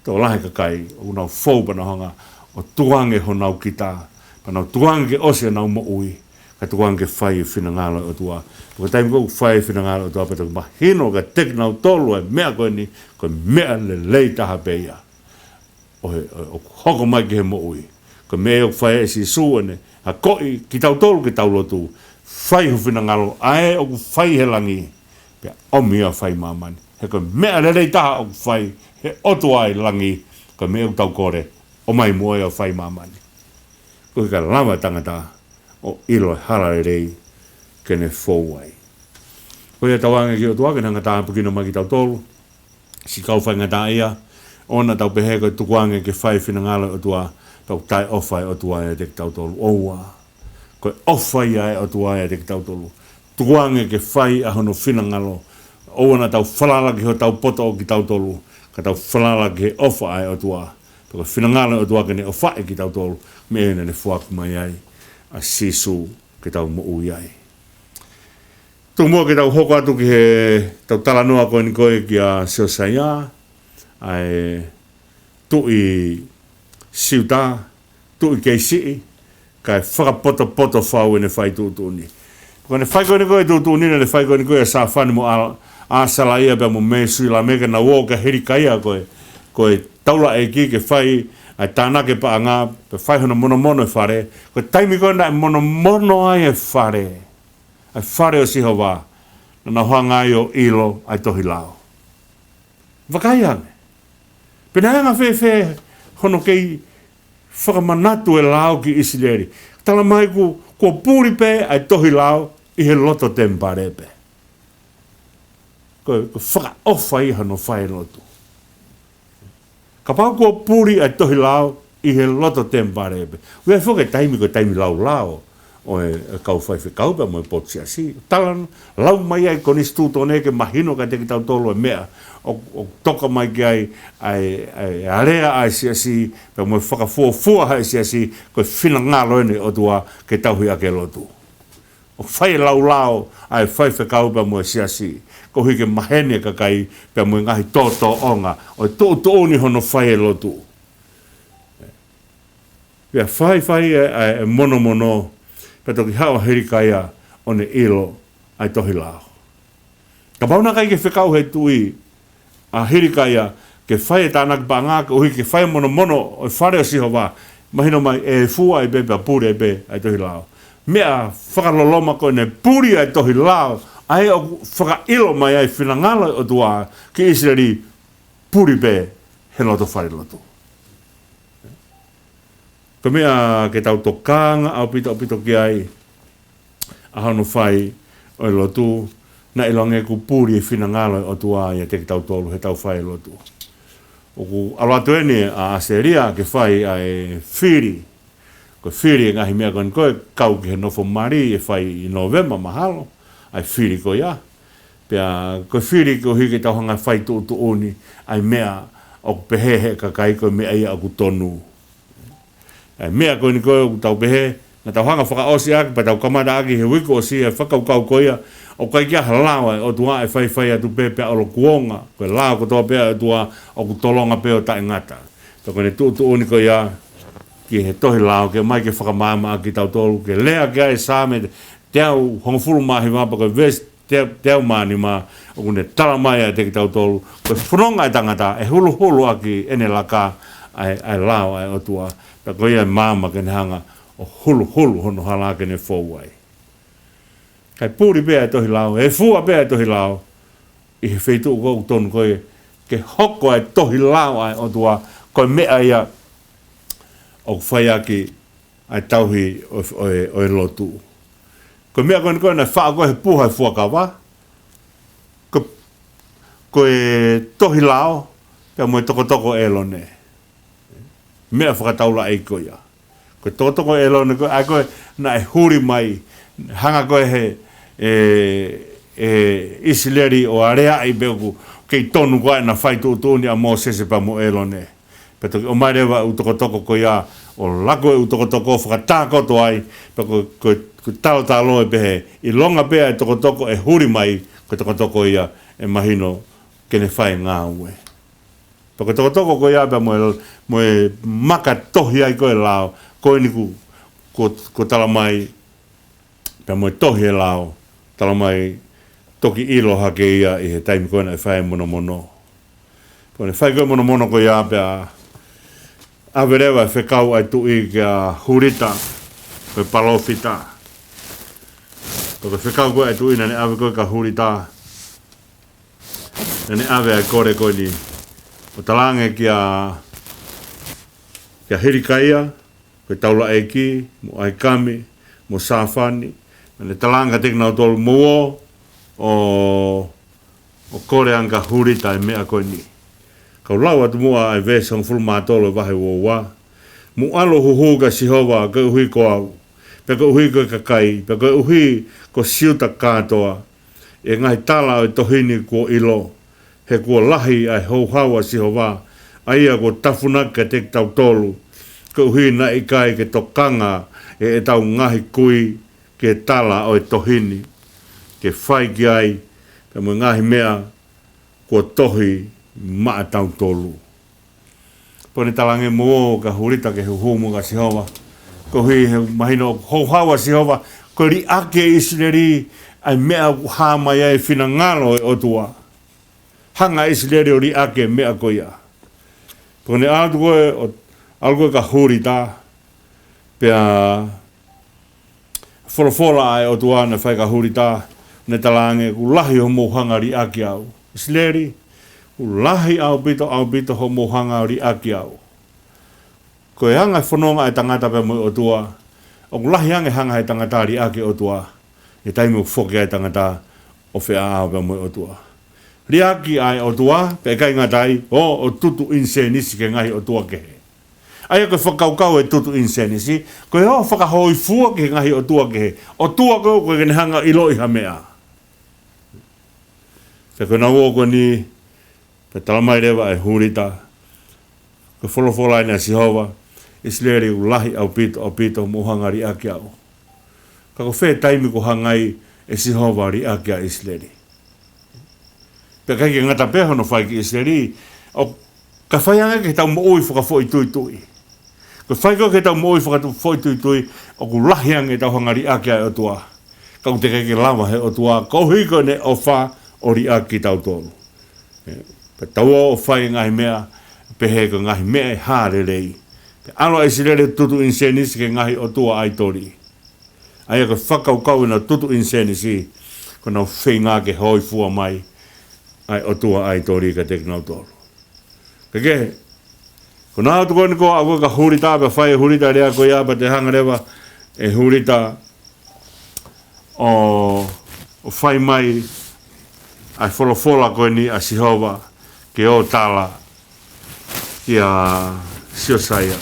Toko lahe ka kai unau fōu pana honga o tuange ho nau kita. Pana tuange ose nau mo ui. Ka tuange whai whina ngalo o tua. Ko taimi kou whai whina ngalo o tua pata ko mahino ka tek nau tolu e mea koe ni ko mea le lei taha peia. O hoko mai ki he mo ui. Ko mea o whai e si suane. A koi ki tau tolu ki tau lotu. Whai ho whina ngalo ae o ku whai he langi. Pea omia whai mamani. He ko mea le lei taha o ku whai he otu ai langi. Ko mea o tau kore o mai moe o whai mamani. Ko ka lama tangata o ilo harare rei kene fōwai. Ko ia tawange ki o tuake nanga tāpu kino mai ki tau tolu. Si kau whai ngata ia. Ona tau pehe ko tukuange ke whai whina ngalo o tua. Tau tai ofai o tua e te tau tolu. Oua. Ko ofai ai o tua e te tau tolu. Tukuange ke whai a hono whina ngalo. Oua na tau whalalaki ho tau poto o ki tau tolu. Ka tau whalalaki he ofa ai o tua. Ko whina ngalo o tua kene ofai ki tau tolu. Me ene ne fuaku mai ai. A sisu ke tau mo ui ai. Tu mua ke tau hoko atu ki he tau tala noa koe ni koe ki a seo saia. Ai tu i siuta, tu i keisi, kai whakapoto whau e ne whai tūtūni. Ko ne whai koe ni koe tūtūni, ne whai koe ni koe a sa whani mo a sala ia pe mo me sui la meka na wō ka heri kaia koe. Koe taula e ki ke whai ai tānake pa ngā, pe whai hono mono e whare. Koe taimi koe na e mono ai e whare. Ai whare o siho wā. Na hoanga ai o ilo ai tohi lao. Wakai ange. Pena hanga whewhe hono kei whakamanatu e lao ki Isileri. Tala mai ko pūri pe ai tohi lao i he loto tempare pe. Ko whaka ofa i hano whai lotu. Ka pau ko puri ai tohi lao i he loto tempare pe. Ue fo ke taimi ko taimi lao. O kau fai fe kau pa mo potsi asi. Talan lau mai ai ko ni stuto ne ke mahino ka te ki tau tolo e mea. O toka mai ki ai area ai si asi pa mo whakafua hai si asi ko whina ngalo ene o tua ke tauhi ake lotu. O whai lau ai whai whakau pa mo si asi. Ko hui ke mahene ka kai pa mo ngahi tōtō onga. O tōtō ni hono whai lotu. Pia whai ai mono. Pato ki hao herikaya o ne ilo ai tohi lao. Ka pauna kai ke whekau he tui a herikaya ke whai e tānak pa ngā ka uhi ke whai mono o whare o siho wā mahino mai e fua i be pa puri ai be ai tohi lao. Mea whakaloloma ko ne puri ai tohi lao ai o whakailo mai ai whinangala o tua ki Israeli puri be he loto whare loto. Ka mea ke tau tokanga au pito ki ai a hano whai o i lotu na ilonge ku puri e whinangalo o tua ia te ki tau tolu he tau whai lotu. O ku alwatu ene a Aseria ke whai ai whiri. Ko whiri e ngahi mea koe koe kau ki he nofo mari e whai i Novemba mahalo ai whiri ko ia. Pea ko whiri ko hiki tau hanga whai tu uni ai mea o pehehe ka kai koe mea ia o ku tonu. Mea koe ni koe tau pehe, na tau hanga whakaosi aki, pa tau kamada aki he wiko o si e whakaukau koia, o kai kia halawa o tua e whai atu pe pea olo kuonga, koe lao ko toa pea tua o ku tolonga peo ta ingata. Tau koe ne tu ni koe ia, ki he tohi lao, ke mai ke whakamama aki tau tolu, ke lea kia e sāme, teau hongfuru mahi wapa koe ves, teau maani maa, o kune tala mai a te ki tau tolu, koe whunonga e tangata, e hulu aki ene laka, ai lao ai o tua, ta koe ia mama ke ne hanga o hulu hono hala ke ne fōwai. Kai pūri bea tohi lao, e fua bea tohi lao, i he wheitu kou tonu koe, ke hoko ai tohi lao ai o tua, koe mea ia o whai aki ai tauhi o e lotu. Koe mea koe na wha koe he puha e fua kawa, koe tohi lao, pia moe toko e lone. Mea whakataula ei koe ia. Koe tōtoko e lone koe, ai koe na e huri mai, hanga koe he isileri o area ai beoku, kei tonu koe na whai tūtūni a mō sese pa mo e lone. Peto o mai rewa utokotoko koe ia, o lako e utokotoko whakatākoto ai, pe koe tau loe pehe, i longa pea e tokotoko e huri mai, koe tokotoko ia e mahino kene whai ngā ue. Pako toko koe ia pia moe maka tohi ai koe lao, koe ni ko tala mai, pia moe tohi e lao, tala mai toki ilo hake ia i he taimi koe na e whae mono. Koe ne whae koe mono koe ia pia awerewa e whekau ai tui kia hurita, koe palofita. Koe whekau koe ai tui na ne awe koe ka hurita, na ne awe ai kore koe ni, o talange kia hirikaia, koe taula eiki, mo aikami, mo sāwhani, ne talanga tekna o tolu mua, o kore anga hurita e mea koe ni. Kau lau atu mua ai vesong fulu mātolo wahe wā. Mu alo huhuga sihova koe uhi ko au, pe koe uhi koe kakai, pe koe uhi ko siuta kātoa, e ngai tala o tohini ko ilo, he kua lahi ai hauhawa siho wā, aia ko tafunaka te tau tolu, ko uhi na ikai ke tokanga e tau ngahi kui ke tala o e tohini, ke whai ki ai, ka mo ngahi mea kua tohi maa tau tolu. Pone talange mo ka hurita ke huhumu ka sihowa, ko hui he mahino hauhawa sihowa, ko ri ake Israeli ai mea hama ia e whina ngalo e otua. Hanga Israeli o ri ake mea koia. Pone algoe ka hurita, pea wholofola ai otua na whai ka hurita, ne talange ku lahi ho mohanga ri ake au. Israeli, ku lahi au bito ho mohanga ri ake au. Ko e hanga whanonga e tangata pe mo otua, o ku lahi hanga e tangata ri ake otua, e taimu whoki e tangata o whea au pe mo otua. riaki ai o tua, pe kai ngatai, o tutu insenisi ke ngai o tua ke. Ai ko whakaukau e tutu insenisi, ko ho whakahoi fua ke ngai o tua ke. O tua ko ko ke hanga ilo i hamea. Pe ko na wo ko ni, pe talamai rewa e hurita, ko wholofola ina si hova, isleri ulahi au pito muhanga riaki au. Ka ko whē taimi ko hangai e si hova riaki a isleri. Pe kai ke ngata peho no whai ki isleri, o ka whaianga ke tau mo ui whakafo i tui. Ko whai ko ke tau mo ui whakafo i tui, o ku lahiang e tau hangari ake ai o tua. Ka te kai ke lama he o tua, ko hiko ne o wha o riaki tau tonu. Pe tau o whai ngahi mea, pe he ko ngahi mea e hāre rei. Pe alo e sirere tutu insenisi ke ngahi o tua ai tori. Ai ko whakaukau ina tutu insenisi, ko nau whenga ke hoi fua mai, ai o tua ai tori ka teknau tolu. Kake, ko nā tuko ni ko a ka hurita, pa whai hurita rea ko ia pa te hanga rewa, e hurita o whai mai, ai wholofola koe ni a Sihova, ke o tala, ki a Siosaya.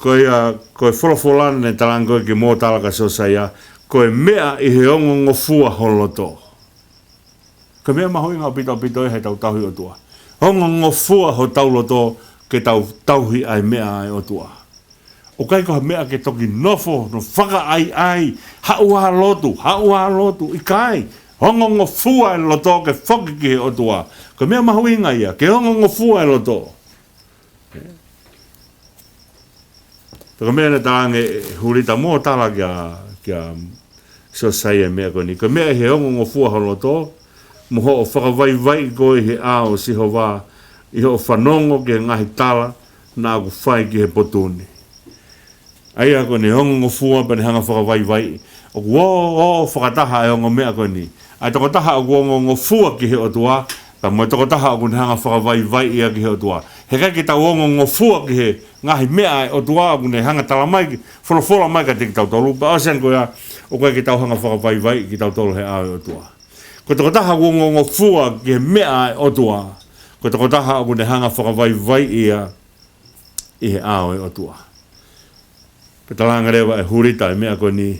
Koe wholofola ne talang koe ki mō tala ka Siosaya, koe mea i he ongo ngofua holoto. Ka mea maho inga pito e he tau tauhi o tua. Hongo ngofua ho tauloto ke tauhi ai mea ai o tua. O kai koha mea ke toki nofo, no whaka ai, haua lotu, i kai. Hongo ngofua e loto ke whoki ki he o tua. Ka mea maho inga ia, ke hongo ngofua e loto. Ka mea ne tānge hurita mō tala kia Siosaya mea koni. Ka mea he hongo ngofua ho loto, moho o whakawai koe he ao Sihova, i ho whanongo ke ngahi tala, nā ku whai ki he potuni. Ai ako ni hongo ngofua pa ni hanga whakawai, o kuo whakataha e hongo mea koe ni. Ai toko taha o kuo ngofua ki he o tua, ka mo toko taha o kuni hanga whakawai ia ki he o tua. He kai ki tau hongo ngofua ki he ngahi mea o tua, o kuni hanga tala mai, wholofola mai ka te ki tau tolu, pa asen koe o kai ki tau hanga whakawai ki tau tolu he ao o tua. Ko toko taha ngongo fua ke mea o tua. Ko toko taha o ne hanga whakawai ia i he ao e o tua. Pe talanga rewa e hurita e mea ko ni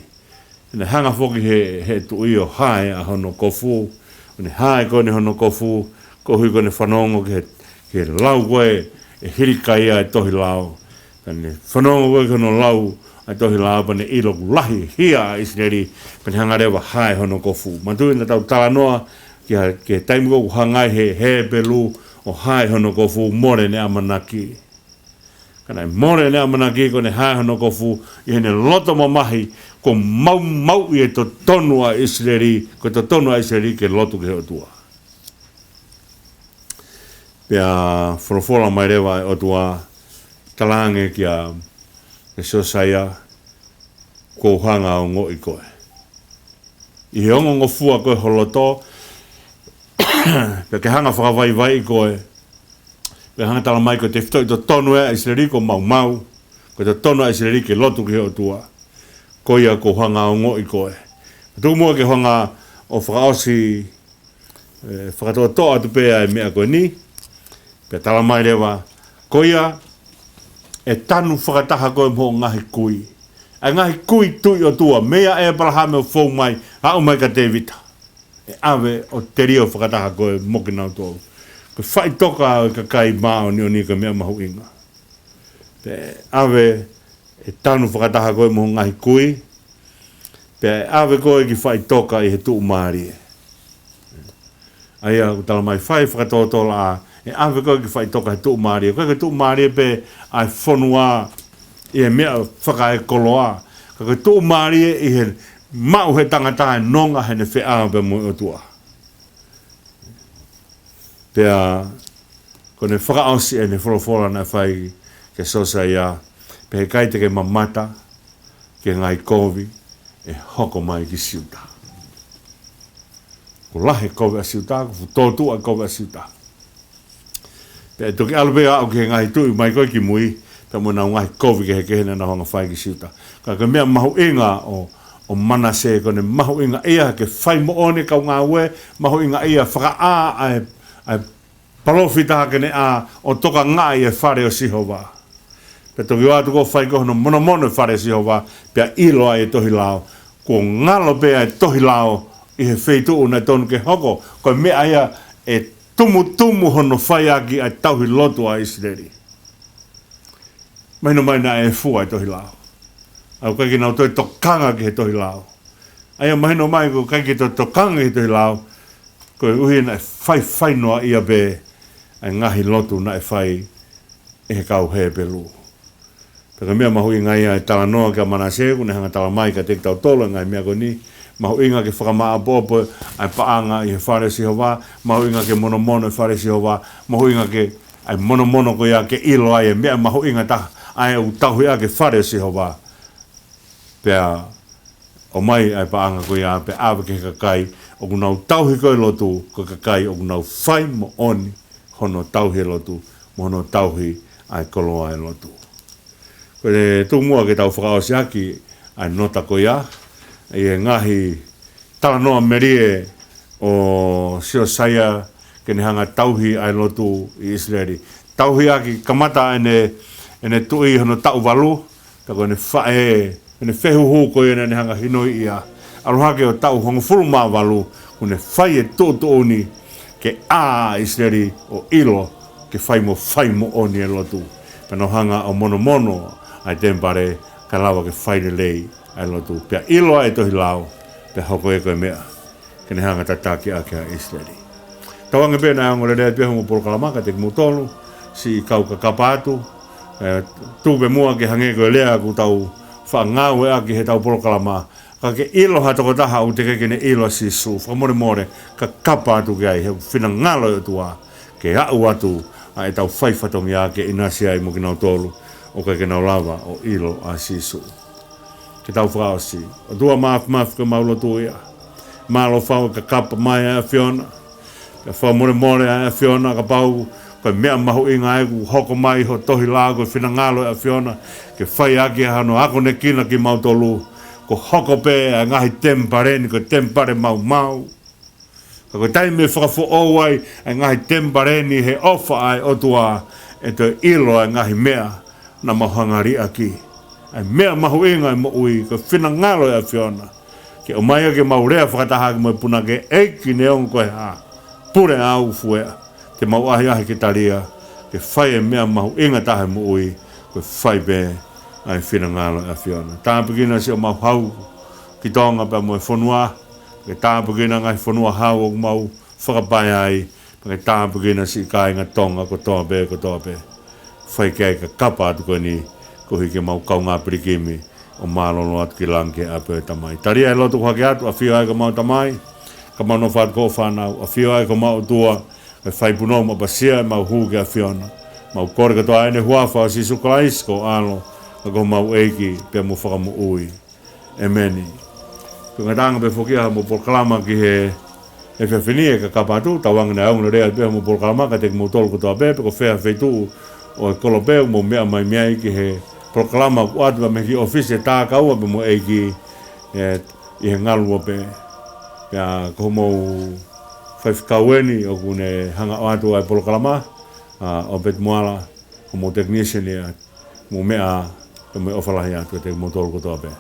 ne hanga whoki he tu i o hae a hono kofu. O ne hae ko ne hono kofu, ko hui ko ne whanongo ke lau koe e hirika ia e tohi lau. Tane whanongo koe kono lau ai tohi la apa ne ilo lahi hia a Isneri pene hanga rewa hae hono kofu. Matui na tau tala noa ke taimu koku hangai he pelu o hae hono kofu more ne amanaki. Kana more ne amanaki ko ne hae hono kofu i hene loto mamahi ko mau i e to tonu a Isneri, ko to tonu a Isneri ke lotu ke otua. Pea wholofola mai rewa e otua talange kia e Siosaya ko hanga o ngo i koe. I he ongo ngofua koe holoto, pe ke hanga whakawai i koe, pe hanga tala mai ko te whito i to tonu e Isleri ko mau, ko te tonu e Isleri ke lotu ki o tua, ko ia ko hanga o ngo i koe. Tu mua ke hanga o whakaosi, whakatoa toa tu pēa e mea koe ni, pe tala mai rewa, ko ia e tanu whakataha koe mho ngahi kui. E ngahi kui tui o tua, mea e parahame o whou mai, hao mai ka te vita. E awe o te rio whakataha koe moki nau tōu. Ko whai toka o ka kai mao ni o ni ka mea mahu inga. Pe awe e tanu whakataha koe mho ngahi kui, pe awe koe ki whai toka i he tuu maari e. Aia, tala mai whai whakatotola a, e awe koe ki whai toka he tuu maari e. Koe ke tuu maari e pe ai whonua i he mea whaka e koloa. Ka koe tuu maari e i he mau he tangata e nonga he ne whea pe mo o tua. Pea, ko ne whakaosi e ne wholofola na whai ke Siosaya, pe he kai te ke mamata, ke ngai kovi, e hoko mai ki siuta. Ko lahe kovi a siuta, ko tōtu a kovi a siuta. Pe toki alwea au ke ngai tui mai koe ki mui, pe mo nau ngai kovi ke he kehena na honga whai ki siuta. Ka mea mahu inga o o Manase ko ne mahu inga ia ke whai mo one kau ngā ue, mahu inga ia whaka ai palofita ke ne a o toka ngā i e whare o Sihova. Pe toki wātu ko whai ko hono mono whare o Sihova, pia ilo ai e tohi lao, ko ngalo pia e tohi lao i he wheitu una tonu ke hoko, ko mea ia e tumu hono whai aki ai tauhi lotu a Israeli. Maino mai na e fua e tohi lao. Au kai ki nau toi tokanga ki he tohi lao. Aia mahino mai ko kai ki toi tokanga ki tohi lao, ko e uhi na e whai noa ia be, ai ngahi lotu na e whai e he kau he pelu. Peka mea mahu inga ia e tala noa kia Manase, kune hanga tala mai ka te tau tola ngai mea ko ni, mahu inga ke whakamaa popo ai paanga i he whare Sihova, mahu inga ke mono e whare Sihova, mahu inga ke ai mono ko ia ke ilo ai e mea mahu inga ta ai u tauhi a ke whare Sihova. Pea o mai ai paanga ko ia pe awe ke kakai, o kunau tauhi koe lotu ko kakai, o kunau whai mo oni hono tauhi lotu, mo hono tauhi ai koloa e lotu. Ko te tū mua ke tau whakaosi aki ai nota ko ia, e ngahi tala noa merie o Sio Saia ke ne hanga tauhi ai lotu i Israeli. Tauhi aki kamata ene tui hono tau walu, tako ene whae, ene whehuhu ko ia ne hanga hinoi ia. Aluhake o tau hongo furuma walu, kune whai e tōtōni ke a Israeli o ilo ke whai mo oni e lotu. Pano hanga o mono ai tempare ka lawa ke whai lei ai lotu. Pea ilo ai tohi lao, pea hoko e koe mea, ke ne hanga tataki a kia Israeli. Tawanga pēna e angore rea pia hongo porokalamaka te kumutolu, si kau ka kapatu, tūpe mua ke hange koe lea ku tau whaangau e aki he tau porokalama, ka ke ilo ha toko taha u te kekene ilo si su, whamore ka kapatu ke ai, he whina ngalo e tua, ke au atu, a e tau whaifatongi a ke inasi ai mo ki nau tolu, o ka ke nau lava o ilo a si su. Ke tau whakaosi, o tua maaf ke maulo tu ia, malo whau ka kapa mai a Fiona, ka whamore a Fiona ka pau, ka mea mahu inga e ku hoko mai ho tohi lago e whina ngalo a Fiona, ke whai aki hano ako ne kina ki mautolu, ko hoko pe a ngahi tempareni, ko tempare mau. Ka ko taime whakafo owai a ngahi tempareni he ofa ai otua e te ilo a ngahi mea na mahangari aki. Ai mea mahu inga e mo ui, ko whina ngalo e a Fiona. Ke o mai ake maurea whakataha ki mo puna ke eiki neon koe ha, pure au fuea, te mau ahi ke taria, ke whai e mea mahu inga tahe mo ui, ko whai be ai whina ngalo e a Fiona. Tāpikina si o mau hau ki tonga pa mo e whanua, ke tāpikina ngai whanua hau o mau whakapai ai, ke tāpikina si ka inga tonga ko toa be. Whai kei ka kapa atu koe ni, ko hike mau kau ngā pirikimi, o mālono atu ki lanke a pē tamai. Taria e lotu hake atu, a whio ai ka mau tamai, ka mau no whaat ko whanau, a whio ai ka mau tua, e whai puno ma pasia e mau hu ke a Fiona. Mau kore katoa ene huafa o si sukalaisko alo, ka ko mau eiki pe mo whakamu ui. E meni. Ko ngatanga pe whokia mo polkalama ki he whiwhinie ka kapatu, tawanga na aunga rea pe mo polkalama ka te mo tolu katoa pe, ko whea wheitu o e kolopeu mo mea mai mea ki he proklama ku atu me ki ofisi tā kaua pe mo eiki i he ngalua pe. Pea ko mo whaiwhikaueni o kune hanga o atu ai proklama, o bet moala, o mo technician ia, mo mea pe mo ofalahi atu te mo tolu katoa pe.